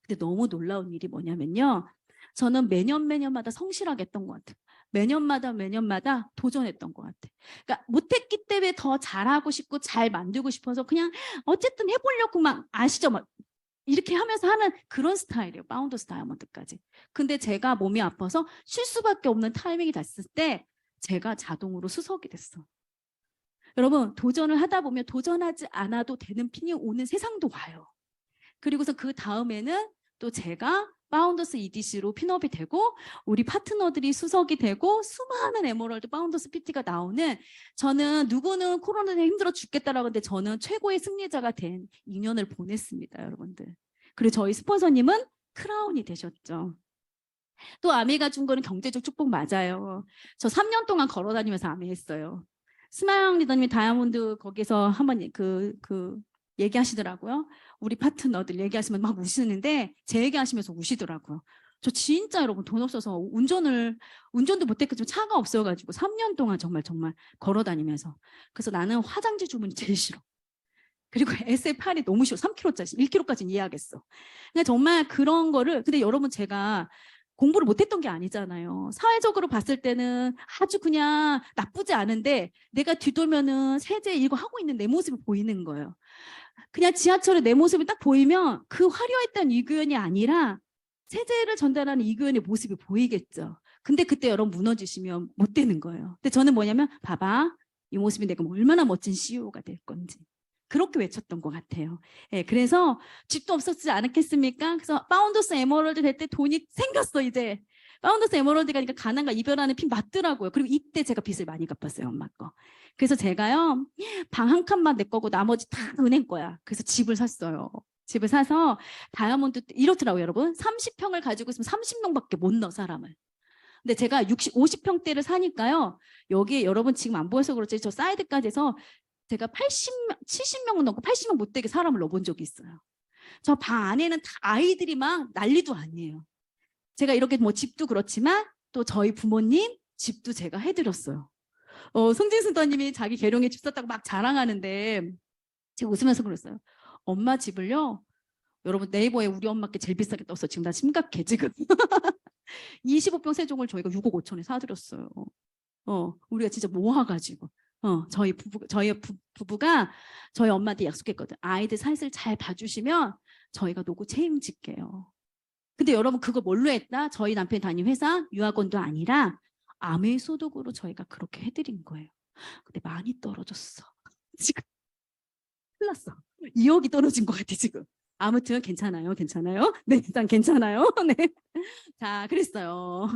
근데 너무 놀라운 일이 뭐냐면요. 저는 매년마다 성실하게 했던 것 같아요. 매년마다 도전했던 것 같아요. 그러니까 못했기 때문에 더 잘하고 싶고 잘 만들고 싶어서 그냥 어쨌든 해보려고 막 아시죠? 막 이렇게 하면서 하는 그런 스타일이에요. 파운더스 다이아몬드까지. 근데 제가 몸이 아파서 쉴 수밖에 없는 타이밍이 됐을 때 제가 자동으로 수석이 됐어. 여러분 도전을 하다 보면 도전하지 않아도 되는 핀이 오는 세상도 와요. 그리고서 그 다음에는 또 제가 파운더스 EDC로 핀업이 되고 우리 파트너들이 수석이 되고 수많은 에메랄드 파운더스 PT가 나오는 저는 누구는 코로나 때문에 힘들어 죽겠다라고 하는데 저는 최고의 승리자가 된 2년을 보냈습니다, 여러분들. 그리고 저희 스폰서님은 크라운이 되셨죠. 또 아메가 준 거는 경제적 축복 맞아요. 저 3년 동안 걸어다니면서 아메했어요. 스마영 리더님이 다이아몬드 거기서 한번 얘기하시더라고요. 우리 파트너들 얘기하시면 막 우시는데 제 얘기하시면서 우시더라고요. 저 진짜 여러분 돈 없어서 운전도 못했고 좀 차가 없어가지고 3년 동안 정말 걸어 다니면서 그래서 나는 화장지 주문이 제일 싫어. 그리고 SF8이 너무 싫어. 3kg짜리 1kg까지는 이해하겠어. 근데 정말 그런 거를 근데 여러분 제가 공부를 못했던 게 아니잖아요. 사회적으로 봤을 때는 아주 그냥 나쁘지 않은데 내가 뒤돌면은 세제 이거 하고 있는 내 모습이 보이는 거예요. 그냥 지하철에 내 모습이 딱 보이면 그 화려했던 이규현이 아니라 세제를 전달하는 이규현의 모습이 보이겠죠. 근데 그때 여러분 무너지시면 못 되는 거예요. 근데 저는 뭐냐면 봐봐. 이 모습이 내가 얼마나 멋진 CEO가 될 건지. 그렇게 외쳤던 것 같아요. 예, 그래서 집도 없었지 않았겠습니까? 그래서 파운더스 에메랄드 될 때 돈이 생겼어 이제. 파운더스 에메랄드 가니까 가난과 이별하는 핀 맞더라고요. 그리고 이때 제가 빚을 많이 갚았어요, 엄마 거. 그래서 제가요 방 한 칸만 내 거고 나머지 다 은행 거야. 그래서 집을 샀어요. 집을 사서 다이아몬드 이렇더라고요, 여러분. 30평을 가지고 있으면 30명밖에 못 넣어, 사람을. 근데 제가 50평대를 사니까요. 여기에 여러분 지금 안 보여서 그렇지 저 사이드까지 해서 제가 80명, 70명은 넘고 80명 못 되게 사람을 넣어본 적이 있어요. 저 방 안에는 다 아이들이 막 난리도 아니에요. 제가 이렇게 뭐 집도 그렇지만 또 저희 부모님 집도 제가 해드렸어요. 송진수도님이 자기 계룡에 집 샀다고 막 자랑하는데 제가 웃으면서 그랬어요. 엄마 집을요. 여러분 네이버에 우리 엄마께 제일 비싸게 떴어. 지금 나 심각해 지금. 25평 세종을 저희가 6억 5천에 사드렸어요. 우리가 진짜 모아가지고. 저희 부부가 저희 엄마한테 약속했거든. 아이들 살을 잘 봐주시면 저희가 노후 책임질게요. 근데 여러분 그거 뭘로 했다? 저희 남편이 다닌 회사 유학원도 아니라 아메 소득으로 저희가 그렇게 해드린 거예요. 근데 많이 떨어졌어. 지금 큰일 났어. 2억이 떨어진 것 같아 지금. 아무튼 괜찮아요. 네, 일단 괜찮아요. 네. 자, 그랬어요.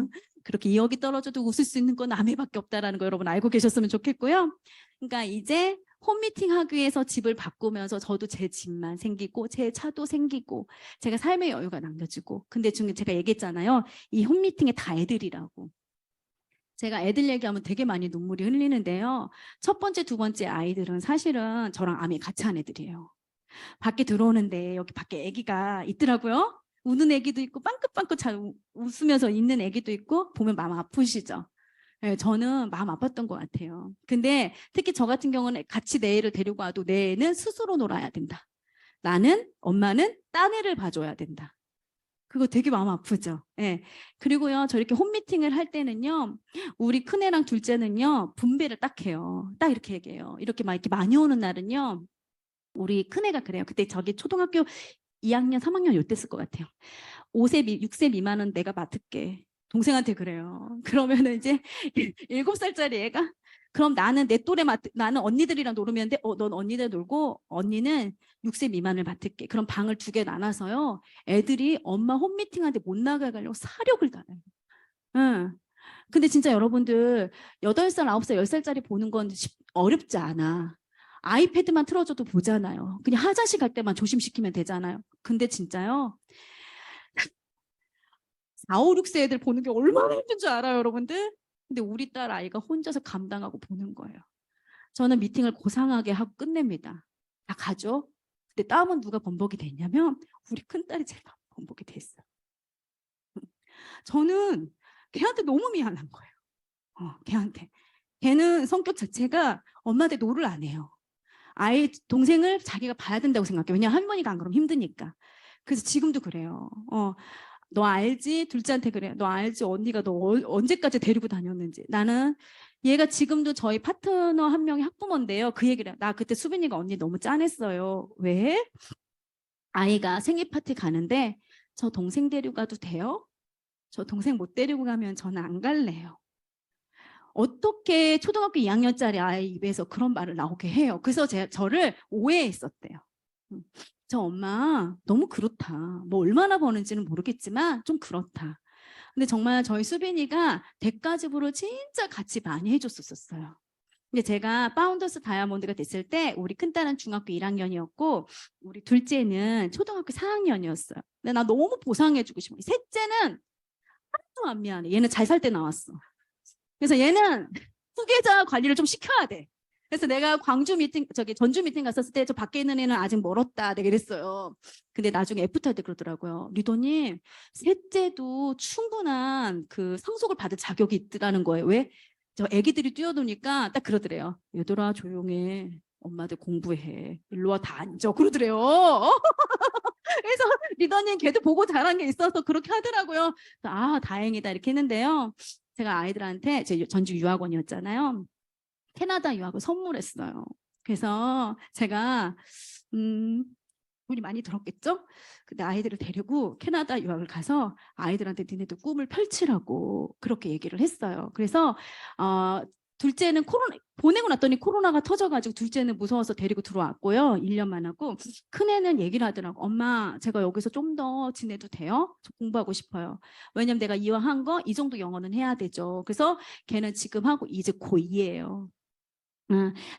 그렇게 2억이 떨어져도 웃을 수 있는 건 아메밖에 없다라는 거 여러분 알고 계셨으면 좋겠고요. 그러니까 이제 홈미팅 하기 위해서 집을 바꾸면서 저도 제 집만 생기고 제 차도 생기고 제가 삶의 여유가 남겨지고 근데 중에 제가 얘기했잖아요. 이 홈미팅에 다 애들이라고. 제가 애들 얘기하면 되게 많이 눈물이 흘리는데요. 첫 번째, 두 번째 아이들은 사실은 저랑 아메 같이 한 애들이에요. 밖에 들어오는데 여기 밖에 아기가 있더라고요. 우는 아기도 있고 빵긋빵긋 웃으면서 있는 아기도 있고 보면 마음 아프시죠? 네, 저는 마음 아팠던 것 같아요. 근데 특히 저 같은 경우는 같이 내 애를 데리고 와도 내 애는 스스로 놀아야 된다. 엄마는 딴 애를 봐줘야 된다. 그거 되게 마음 아프죠. 예. 그리고요, 저렇게 홈미팅을 할 때는요, 우리 큰애랑 둘째는요, 분배를 딱 해요. 딱 이렇게 얘기해요. 이렇게 막 이렇게 많이 오는 날은요, 우리 큰애가 그래요. 그때 저기 초등학교 2학년, 3학년 요때 쓸 것 같아요. 6세 미만은 내가 맡을게. 동생한테 그래요. 그러면은 이제 7살짜리 애가 그럼 나는 내 또래 나는 언니들이랑 놀으면 돼. 넌 언니들 놀고 언니는 6세 미만을 맡을게. 그럼 방을 2개 나눠서요. 애들이 엄마 홈미팅한테 못 나가려고 사력을 다해요. 응. 근데 진짜 여러분들 8살, 9살, 10살짜리 보는 건 어렵지 않아. 아이패드만 틀어줘도 보잖아요. 그냥 화장실 갈 때만 조심시키면 되잖아요. 근데 진짜요. 4, 5, 6세 애들 보는 게 얼마나 힘든 줄 알아요, 여러분들? 근데 우리 딸 아이가 혼자서 감당하고 보는 거예요. 저는 미팅을 고상하게 하고 끝냅니다. 다 가죠? 근데 다음은 누가 범벅이 됐냐면 우리 큰딸이 제일 범벅이 됐어요. 저는 걔한테 너무 미안한 거예요. 걔한테. 걔는 성격 자체가 엄마한테 노를 안 해요. 아이 동생을 자기가 봐야 된다고 생각해요. 왜냐하면 할머니가 안 그러면 힘드니까. 그래서 지금도 그래요. 너 알지? 둘째한테 그래. 너 알지? 언니가 너 언제까지 데리고 다녔는지. 나는 얘가 지금도 저희 파트너 한 명이 학부모인데요. 그 얘기를 해요. 나 그때 수빈이가 언니 너무 짠했어요. 왜? 아이가 생일 파티 가는데 저 동생 데리고 가도 돼요? 저 동생 못 데리고 가면 저는 안 갈래요. 어떻게 초등학교 2학년짜리 아이 입에서 그런 말을 나오게 해요. 그래서 저를 오해했었대요. 저 엄마 너무 그렇다. 뭐 얼마나 버는지는 모르겠지만 좀 그렇다. 근데 정말 저희 수빈이가 대가집으로 진짜 같이 많이 해줬었어요. 근데 제가 파운더스 다이아몬드가 됐을 때 우리 큰딸은 중학교 1학년이었고 우리 둘째는 초등학교 4학년이었어요. 근데 나 너무 보상해주고 싶어. 셋째는 하나도 안 미안해. 얘는 잘 살 때 나왔어. 그래서 얘는 후계자 관리를 좀 시켜야 돼. 그래서 내가 전주 미팅 갔었을 때 저 밖에 있는 애는 아직 멀었다. 내가 이랬어요. 근데 나중에 애프터 때 그러더라고요. 리더님, 셋째도 충분한 그 상속을 받을 자격이 있더라는 거예요. 왜? 저 애기들이 뛰어노니까 딱 그러더래요. 얘들아 조용해. 엄마들 공부해. 일로 와 다 앉아. 그러더래요. 그래서 리더님 걔도 보고 자란 게 있어서 그렇게 하더라고요. 아 다행이다 이렇게 했는데요. 제가 아이들한테 제 전주 유학원이었잖아요. 캐나다 유학을 선물했어요. 그래서 제가 돈이 많이 들었겠죠? 근데 아이들을 데리고 캐나다 유학을 가서 아이들한테 니네들 꿈을 펼치라고 그렇게 얘기를 했어요. 그래서 둘째는 보내고 났더니 코로나가 터져가지고 둘째는 무서워서 데리고 들어왔고요. 1년만 하고 큰애는 얘기를 하더라고. 엄마 제가 여기서 좀 더 지내도 돼요? 저 공부하고 싶어요. 왜냐면 내가 이왕한 거 이 정도 영어는 해야 되죠. 그래서 걔는 지금 하고 이제 고2예요.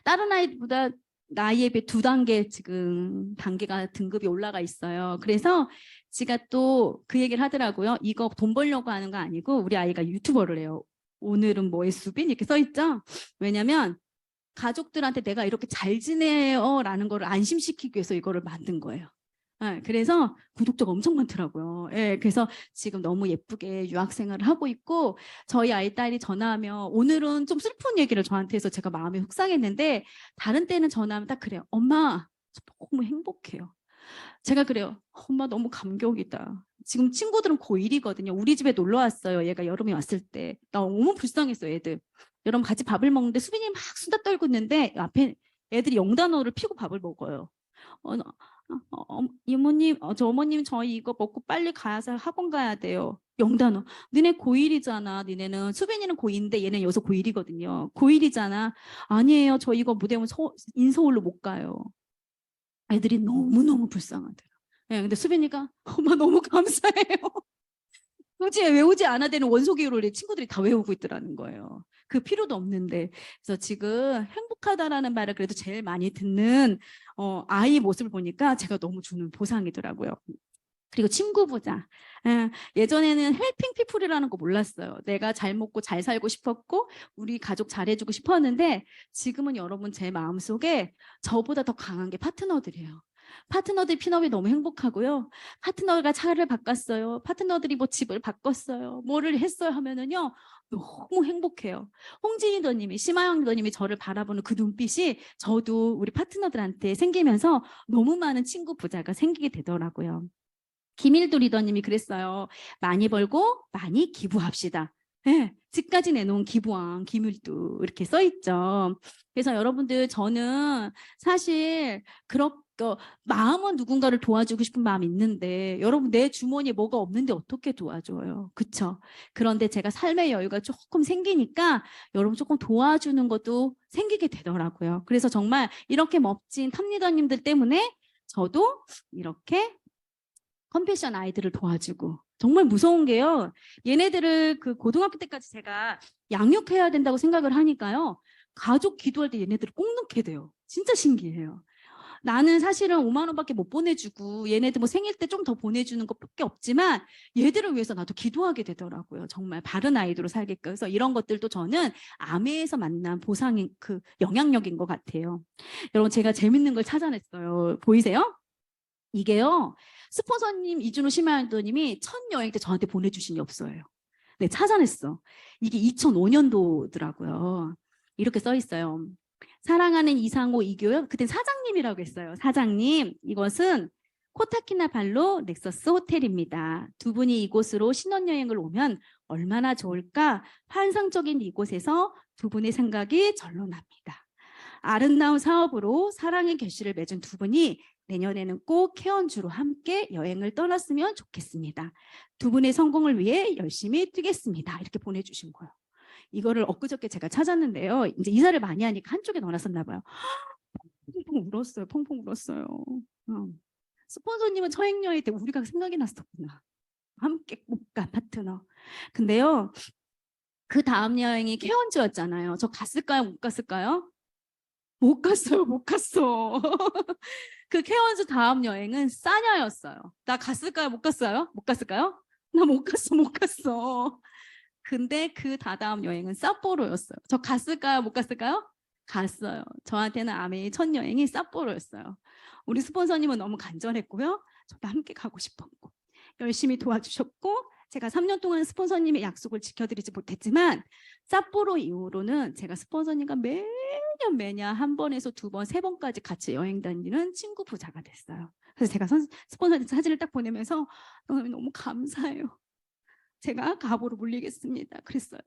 다른 아이보다 나이에 비해 2단계 지금 단계가 등급이 올라가 있어요. 그래서 제가 또 그 얘기를 하더라고요. 이거 돈 벌려고 하는 거 아니고 우리 아이가 유튜버를 해요. 오늘은 뭐의 수빈 이렇게 써 있죠. 왜냐면 가족들한테 내가 이렇게 잘 지내요라는 거를 안심시키기 위해서 이거를 만든 거예요. 그래서 구독자가 엄청 많더라고요. 그래서 지금 너무 예쁘게 유학생활을 하고 있고 저희 아이 딸이 전화하면 오늘은 좀 슬픈 얘기를 저한테 해서 제가 마음이 속상했는데 다른 때는 전화하면 딱 그래요. 엄마 너무 행복해요. 제가 그래요. 엄마 너무 감격이다. 지금 친구들은 고1이거든요. 우리 집에 놀러 왔어요. 얘가 여름에 왔을 때. 나 너무 불쌍했어요, 애들. 여러분 같이 밥을 먹는데 수빈이 막 수다 떨고 있는데 앞에 애들이 영단어를 피고 밥을 먹어요. 이모님, 저 어머님 저희 이거 먹고 빨리 가서 학원 가야 돼요. 영단어. 너네 고1이잖아. 너네는 수빈이는 고2인데 얘는 여기서 고1이거든요. 고1이잖아. 아니에요. 저 이거 무대 오면 인서울로 못 가요. 애들이 너무너무 불쌍하대요. 근데 수빈이가 엄마 너무 감사해요. 굳이 외우지 않아야 되는 원소기호를 친구들이 다 외우고 있더라는 거예요. 그 필요도 없는데. 그래서 지금 행복하다라는 말을 그래도 제일 많이 듣는 아이 모습을 보니까 제가 너무 주는 보상이더라고요. 그리고 친구 부자. 예전에는 헬핑 피플이라는 거 몰랐어요. 내가 잘 먹고 잘 살고 싶었고 우리 가족 잘해주고 싶었는데 지금은 여러분 제 마음속에 저보다 더 강한 게 파트너들이에요. 파트너들 핀업이 너무 행복하고요. 파트너가 차를 바꿨어요. 파트너들이 뭐 집을 바꿨어요. 뭐를 했어요 하면은요. 너무 행복해요. 홍진희 리더님이 심하영 리더님이 저를 바라보는 그 눈빛이 저도 우리 파트너들한테 생기면서 너무 많은 친구 부자가 생기게 되더라고요. 김일도 리더님이 그랬어요. 많이 벌고 많이 기부합시다. 집까지 내놓은 기부왕 김일도 이렇게 써 있죠. 그래서 여러분들 저는 사실 그렇게 마음은 누군가를 도와주고 싶은 마음이 있는데 여러분 내 주머니에 뭐가 없는데 어떻게 도와줘요? 그렇죠? 그런데 제가 삶의 여유가 조금 생기니까 여러분 조금 도와주는 것도 생기게 되더라고요. 그래서 정말 이렇게 멋진 탑리더님들 때문에 저도 이렇게 컴패션 아이들을 도와주고 정말 무서운 게요. 얘네들을 그 고등학교 때까지 제가 양육해야 된다고 생각을 하니까요. 가족 기도할 때 얘네들을 꼭 넣게 돼요. 진짜 신기해요. 나는 사실은 5만 원밖에 못 보내주고 얘네들 뭐 생일 때 좀 더 보내주는 것밖에 없지만 얘들을 위해서 나도 기도하게 되더라고요. 정말 바른 아이들로 살게끔. 그래서 이런 것들도 저는 아메에서 만난 보상인 그 영향력인 것 같아요. 여러분 제가 재밌는 걸 찾아냈어요. 보이세요? 이게요. 스폰서님 이준호 심야연도님이 첫 여행 때 저한테 보내주신 게 없어요. 네, 찾아냈어. 이게 2005년도더라고요. 이렇게 써 있어요. 사랑하는 이상호 이교요. 그때 사장님이라고 했어요. 사장님, 이것은 코타키나발루 넥서스 호텔입니다. 두 분이 이곳으로 신혼여행을 오면 얼마나 좋을까? 환상적인 이곳에서 두 분의 생각이 절로 납니다. 아름다운 사업으로 사랑의 결실을 맺은 두 분이 내년에는 꼭 케언주로 함께 여행을 떠났으면 좋겠습니다. 두 분의 성공을 위해 열심히 뛰겠습니다. 이렇게 보내주신 거예요. 이거를 엊그저께 제가 찾았는데요. 이제 이사를 많이 하니까 한쪽에 넣어놨었나 봐요. 펑펑 울었어요. 펑펑 울었어요. 스폰서님은 처행여행 때 우리가 생각이 났었구나. 함께 못 가 파트너. 근데요. 그 다음 여행이 케언주였잖아요. 저 갔을까요? 못 갔을까요? 못 갔어요. 못 갔어. 그 케언즈 다음 여행은 싸냐였어요. 나 갔을까요? 못 갔어요? 못 갔을까요? 나 못 갔어. 못 갔어. 근데 그 다다음 여행은 삿포로였어요. 저 갔을까요? 못 갔을까요? 갔어요. 저한테는 아메의 첫 여행이 삿포로였어요. 우리 스폰서님은 너무 간절했고요. 저도 함께 가고 싶었고 열심히 도와주셨고 제가 3년 동안 스폰서님의 약속을 지켜드리지 못했지만 삿포로 이후로는 제가 스폰서님과 매년 한 번에서 두 번, 세 번까지 같이 여행 다니는 친구 부자가 됐어요. 그래서 제가 스폰서님 사진을 딱 보내면서 너무 감사해요. 제가 가보로 물리겠습니다. 그랬어요.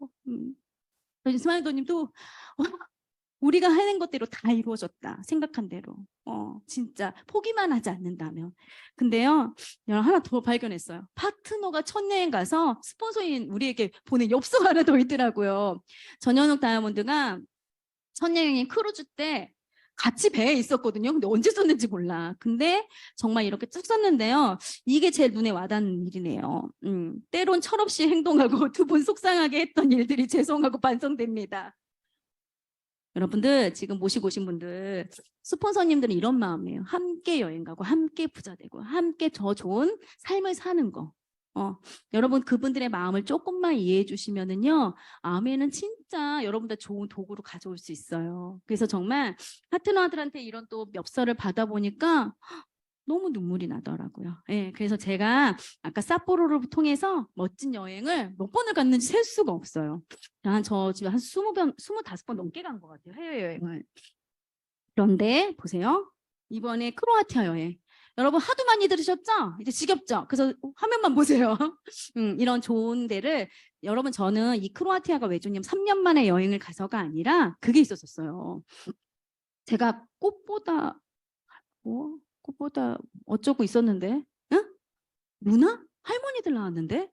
스마일도님도 우리가 하는 것대로 다 이루어졌다. 생각한 대로. 진짜 포기만 하지 않는다면. 근데요. 하나 더 발견했어요. 파트너가 첫 여행 가서 스폰서인 우리에게 보낸 엽서가 하나 더 있더라고요. 전현욱 다이아몬드가 첫 여행인 크루즈 때 같이 배에 있었거든요. 근데 언제 썼는지 몰라. 근데 정말 이렇게 쭉 썼는데요. 이게 제일 눈에 와닿는 일이네요. 때론 철없이 행동하고 두 분 속상하게 했던 일들이 죄송하고 반성됩니다. 여러분들 지금 모시고 오신 분들 스폰서님들은 이런 마음이에요. 함께 여행 가고 함께 부자 되고 함께 더 좋은 삶을 사는 거. 여러분 그분들의 마음을 조금만 이해해 주시면은요, 아멘은 진짜 여러분들 좋은 도구로 가져올 수 있어요. 그래서 정말 파트너들한테 이런 또 엽서를 받아보니까 너무 눈물이 나더라고요. 예, 그래서 제가 아까 삿포로를 통해서 멋진 여행을 몇 번을 갔는지 셀 수가 없어요. 저 지금 한 20번, 25번 넘게 간 것 같아요. 해외여행을. 그런데 보세요. 이번에 크로아티아 여행. 여러분 하도 많이 들으셨죠? 이제 지겹죠? 그래서 화면만 보세요. 이런 좋은 데를 여러분 저는 이 크로아티아가 왜 좋냐면 3년 만에 여행을 가서가 아니라 그게 있었어요. 제가 꽃보다 어쩌고 있었는데, 응? 누나? 할머니들 나왔는데?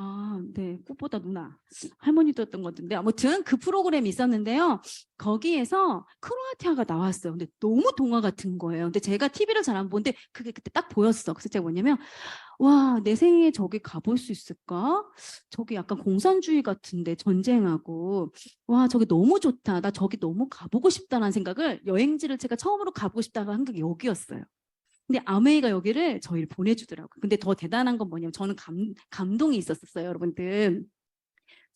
아, 네, 꽃보다 누나. 할머니였던 것 같은데. 아무튼 그 프로그램이 있었는데요. 거기에서 크로아티아가 나왔어요. 근데 너무 동화 같은 거예요. 근데 제가 TV를 잘 안 보는데 그게 그때 딱 보였어. 그래서 제가 뭐냐면, 와, 내 생에 저기 가볼 수 있을까? 저기 약간 공산주의 같은데, 전쟁하고. 와, 저기 너무 좋다. 나 저기 너무 가보고 싶다라는 생각을, 여행지를 제가 처음으로 가보고 싶다고 한 게 여기였어요. 근데 아메이가 여기를 저희를 보내주더라고요. 근데 더 대단한 건 뭐냐면 저는 감동이 있었어요, 여러분들.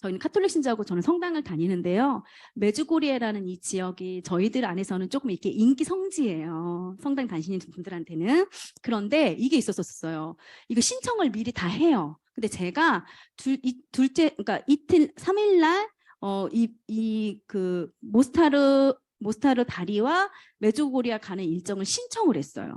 저희는 카톨릭 신자고 저는 성당을 다니는데요. 메주고리에라는 이 지역이 저희들 안에서는 조금 이렇게 인기 성지예요. 성당 다니시는 분들한테는. 그런데 이게 있었어요. 이거 신청을 미리 다 해요. 근데 제가 그러니까 이틀, 3일 날, 모스타르 다리와 메주고리아 가는 일정을 신청을 했어요.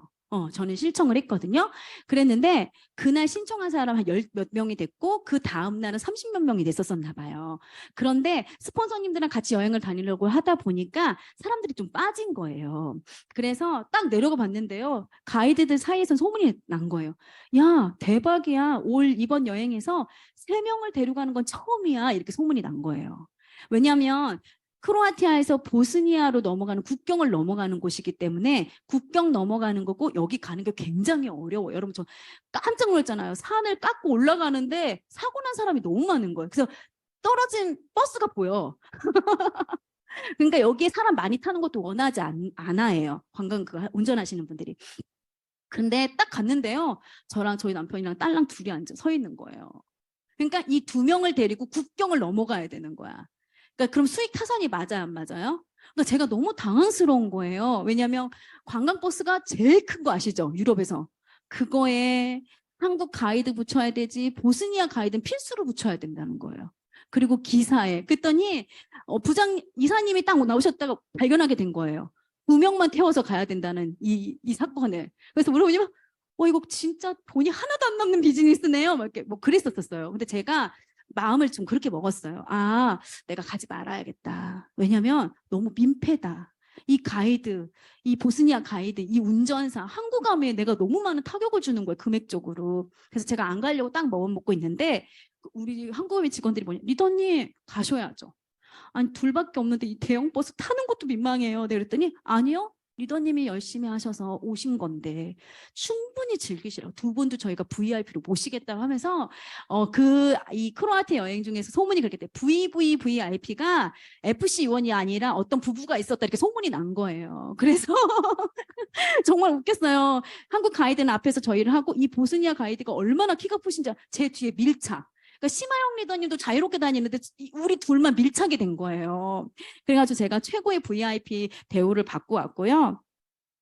저는 신청을 했거든요. 그랬는데 그날 신청한 사람 한 몇 명이 됐고 그 다음 날은 30몇 명이 됐었나 봐요. 그런데 스폰서님들이랑 같이 여행을 다니려고 하다 보니까 사람들이 좀 빠진 거예요. 그래서 딱 내려가 봤는데요. 가이드들 사이에서 소문이 난 거예요. 야, 대박이야. 이번 여행에서 3명을 데려가는 건 처음이야. 이렇게 소문이 난 거예요. 왜냐하면 크로아티아에서 보스니아로 넘어가는 국경을 넘어가는 곳이기 때문에 국경 넘어가는 거고 여기 가는 게 굉장히 어려워요. 여러분 저 깜짝 놀랐잖아요. 산을 깎고 올라가는데 사고 난 사람이 너무 많은 거예요. 그래서 떨어진 버스가 보여. 그러니까 여기에 사람 많이 타는 것도 원하지 않아요. 관광 운전하시는 분들이. 근데 딱 갔는데요. 저랑 저희 남편이랑 딸랑 둘이 앉아 서 있는 거예요. 그러니까 이 2명을 데리고 국경을 넘어가야 되는 거야. 그러니까 그럼 수익 타산이 맞아요, 안 맞아요? 그러니까 제가 너무 당황스러운 거예요. 왜냐하면 관광버스가 제일 큰 거 아시죠? 유럽에서. 그거에 한국 가이드 붙여야 되지, 보스니아 가이드는 필수로 붙여야 된다는 거예요. 그리고 기사에. 그랬더니 이사님이 딱 나오셨다가 발견하게 된 거예요. 2명만 태워서 가야 된다는 이 사건을. 그래서 물어보면 이거 진짜 돈이 하나도 안 남는 비즈니스네요. 막 이렇게 뭐 그랬었어요. 근데 제가 마음을 좀 그렇게 먹었어요. 아, 내가 가지 말아야겠다. 왜냐면 너무 민폐다. 이 가이드, 이 보스니아 가이드, 이 운전사, 항구감에 내가 너무 많은 타격을 주는 거예요. 금액적으로. 그래서 제가 안 가려고 딱 먹고 있는데 우리 항구감의 직원들이 뭐냐. 리더님 가셔야죠. 아니 둘밖에 없는데 이 대형 버스 타는 것도 민망해요. 내가 그랬더니 아니요. 리더님이 열심히 하셔서 오신 건데 충분히 즐기시라고. 2분도 저희가 VIP로 모시겠다고 하면서 이 크로아티아 여행 중에서 소문이 그렇게 돼. VVVIP가 FC 요원이 아니라 어떤 부부가 있었다 이렇게 소문이 난 거예요. 그래서 정말 웃겼어요. 한국 가이드는 앞에서 저희를 하고 이 보스니아 가이드가 얼마나 키가 크신지 제 뒤에 밀착. 그러니까 심하영 리더님도 자유롭게 다니는데 우리 둘만 밀착이 된 거예요. 그래가지고 제가 최고의 VIP 대우를 받고 왔고요.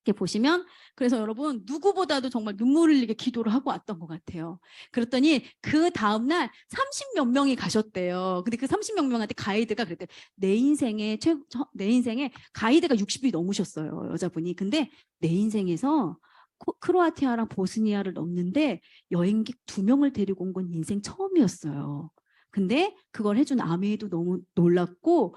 이렇게 보시면 그래서 여러분 누구보다도 정말 눈물 흘리게 기도를 하고 왔던 것 같아요. 그랬더니 그 다음날 30몇 명이 가셨대요. 근데 그 30몇 명한테 가이드가 그랬대요. 내 인생에 가이드가 60이 넘으셨어요. 여자분이. 근데 내 인생에서 크로아티아랑 보스니아를 넘는데 여행객 2명을 데리고 온 건 인생 처음이었어요. 근데 그걸 해준 아메이도 너무 놀랐고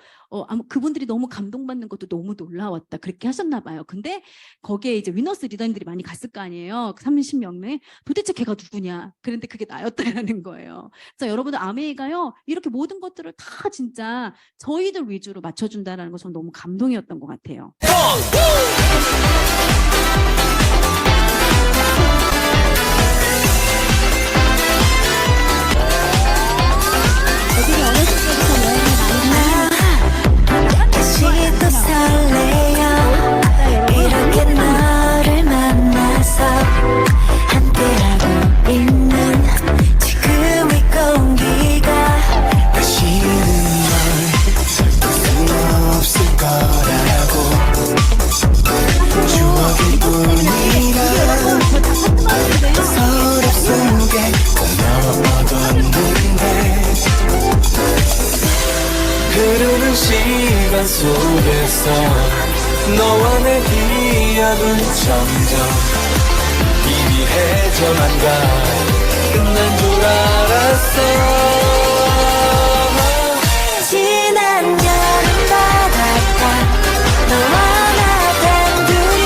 그분들이 너무 감동받는 것도 너무 놀라웠다. 그렇게 하셨나 봐요. 근데 거기에 이제 위너스 리더님들이 많이 갔을 거 아니에요. 30명에. 도대체 걔가 누구냐. 그런데 그게 나였다라는 거예요. 그래서 여러분들 아메이가요. 이렇게 모든 것들을 다 진짜 저희들 위주로 맞춰준다는 거 저는 너무 감동이었던 것 같아요. 애들이 어렸을 때부터 여행을 많이 다니니까 속에서 너와 내 기억은 점점 희미해져만가 끝난 줄 알았어. 지난 여름 바닷가 너와 나 단둘이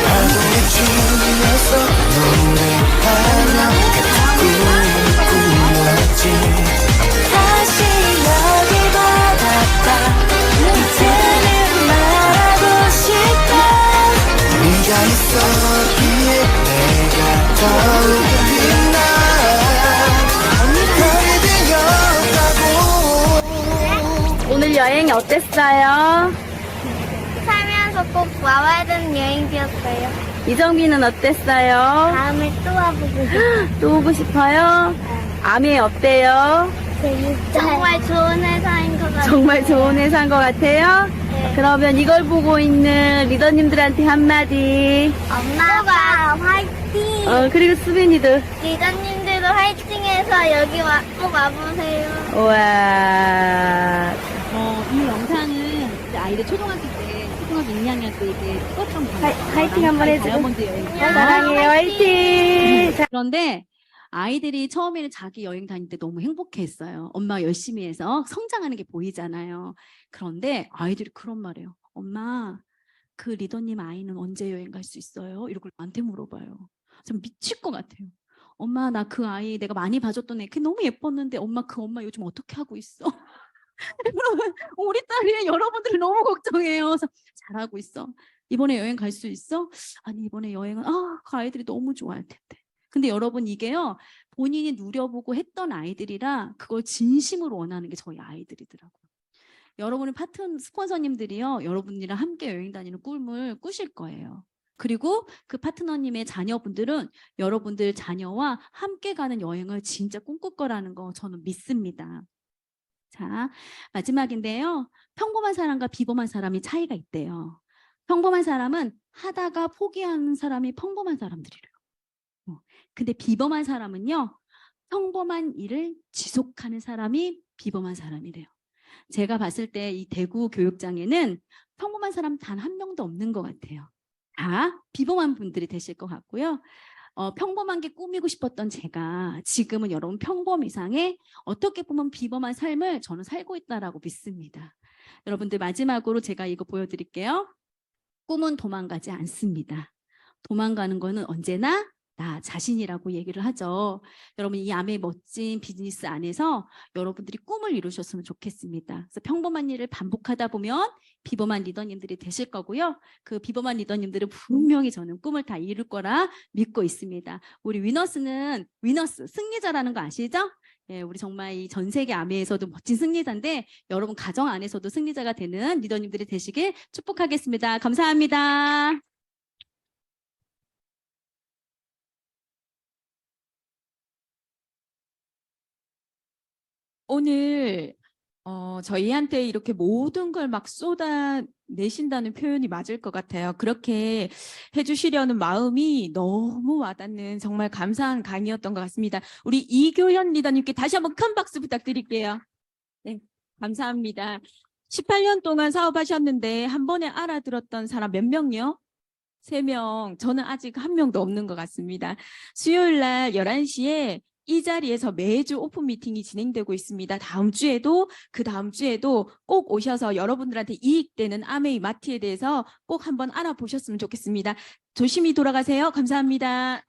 파도에 쥐어서 노래하며 같은 꿈을 꾸었지. 다시 여기 바닷가 이제는 말하고 싶어. 네가 있었기에 내가 더욱 빛나 별이 되었다고. 오늘 여행 어땠어요? 살면서 꼭 와봐야 되는 여행지였어요. 이정빈은 어땠어요? 다음에 또 와보고 싶어요. 또 오고 싶어요? 아미 어때요? 정말 좋은 회사인 것 같아요. 정말 좋은 회사인 것 같아요? 네. 그러면 이걸 보고 있는 리더님들한테 한마디. 엄마가 화이팅! 그리고 수빈이도. 리더님들도 화이팅해서 여기 꼭 와보세요. 우와. 이 영상은 이제 아이들 초등학교 때, 초등학교 2학년 때 이제 찍었던 거예요. 화이팅 한번 해주고. 다이아몬드 여행. 사랑해요. 화이팅! 그런데 아이들이 처음에는 자기 여행 다닐 때 너무 행복했어요. 엄마가 열심히 해서 성장하는 게 보이잖아요. 그런데 아이들이 그런 말이에요. 엄마, 그 리더님 아이는 언제 여행 갈 수 있어요? 이러고 나한테 물어봐요. 좀 미칠 것 같아요. 엄마, 나 그 아이 내가 많이 봐줬던 애, 그게 너무 예뻤는데 엄마 그 엄마 요즘 어떻게 하고 있어? 그러면 우리 딸이 여러분들을 너무 걱정해요. 그래서 잘하고 있어. 이번에 여행 갈 수 있어? 아니 이번에 여행은 그 아이들이 너무 좋아할 텐데. 근데 여러분 이게요. 본인이 누려보고 했던 아이들이라 그걸 진심으로 원하는 게 저희 아이들이더라고요. 여러분의 스폰서님들이요. 여러분이랑 함께 여행 다니는 꿈을 꾸실 거예요. 그리고 그 파트너님의 자녀분들은 여러분들 자녀와 함께 가는 여행을 진짜 꿈꿀 거라는 거 저는 믿습니다. 자, 마지막인데요. 평범한 사람과 비범한 사람이 차이가 있대요. 평범한 사람은 하다가 포기하는 사람이 평범한 사람들이래요. 근데 비범한 사람은요. 평범한 일을 지속하는 사람이 비범한 사람이래요. 제가 봤을 때 이 대구 교육장에는 평범한 사람 단 한 명도 없는 것 같아요. 다 비범한 분들이 되실 것 같고요. 평범한 게 꾸미고 싶었던 제가 지금은 여러분 평범 이상의 어떻게 보면 비범한 삶을 저는 살고 있다라고 믿습니다. 여러분들 마지막으로 제가 이거 보여드릴게요. 꿈은 도망가지 않습니다. 도망가는 거는 언제나 나 자신이라고 얘기를 하죠. 여러분 이 암의 멋진 비즈니스 안에서 여러분들이 꿈을 이루셨으면 좋겠습니다. 그래서 평범한 일을 반복하다 보면 비범한 리더님들이 되실 거고요. 그 비범한 리더님들은 분명히 저는 꿈을 다 이룰 거라 믿고 있습니다. 우리 위너스는 위너스 승리자라는 거 아시죠? 예, 우리 정말 이 전 세계 아메에서도 멋진 승리자인데 여러분 가정 안에서도 승리자가 되는 리더님들이 되시길 축복하겠습니다. 감사합니다. 오늘 저희한테 이렇게 모든 걸 막 쏟아내신다는 표현이 맞을 것 같아요. 그렇게 해주시려는 마음이 너무 와닿는 정말 감사한 강의였던 것 같습니다. 우리 이교현 리더님께 다시 한번 큰 박수 부탁드릴게요. 네, 감사합니다. 18년 동안 사업하셨는데 한 번에 알아들었던 사람 몇 명이요? 3명. 저는 아직 한 명도 없는 것 같습니다. 수요일 날 11시에 이 자리에서 매주 오픈 미팅이 진행되고 있습니다. 다음 주에도 그 다음 주에도 꼭 오셔서 여러분들한테 이익되는 아메이 마티에 대해서 꼭 한번 알아보셨으면 좋겠습니다. 조심히 돌아가세요. 감사합니다.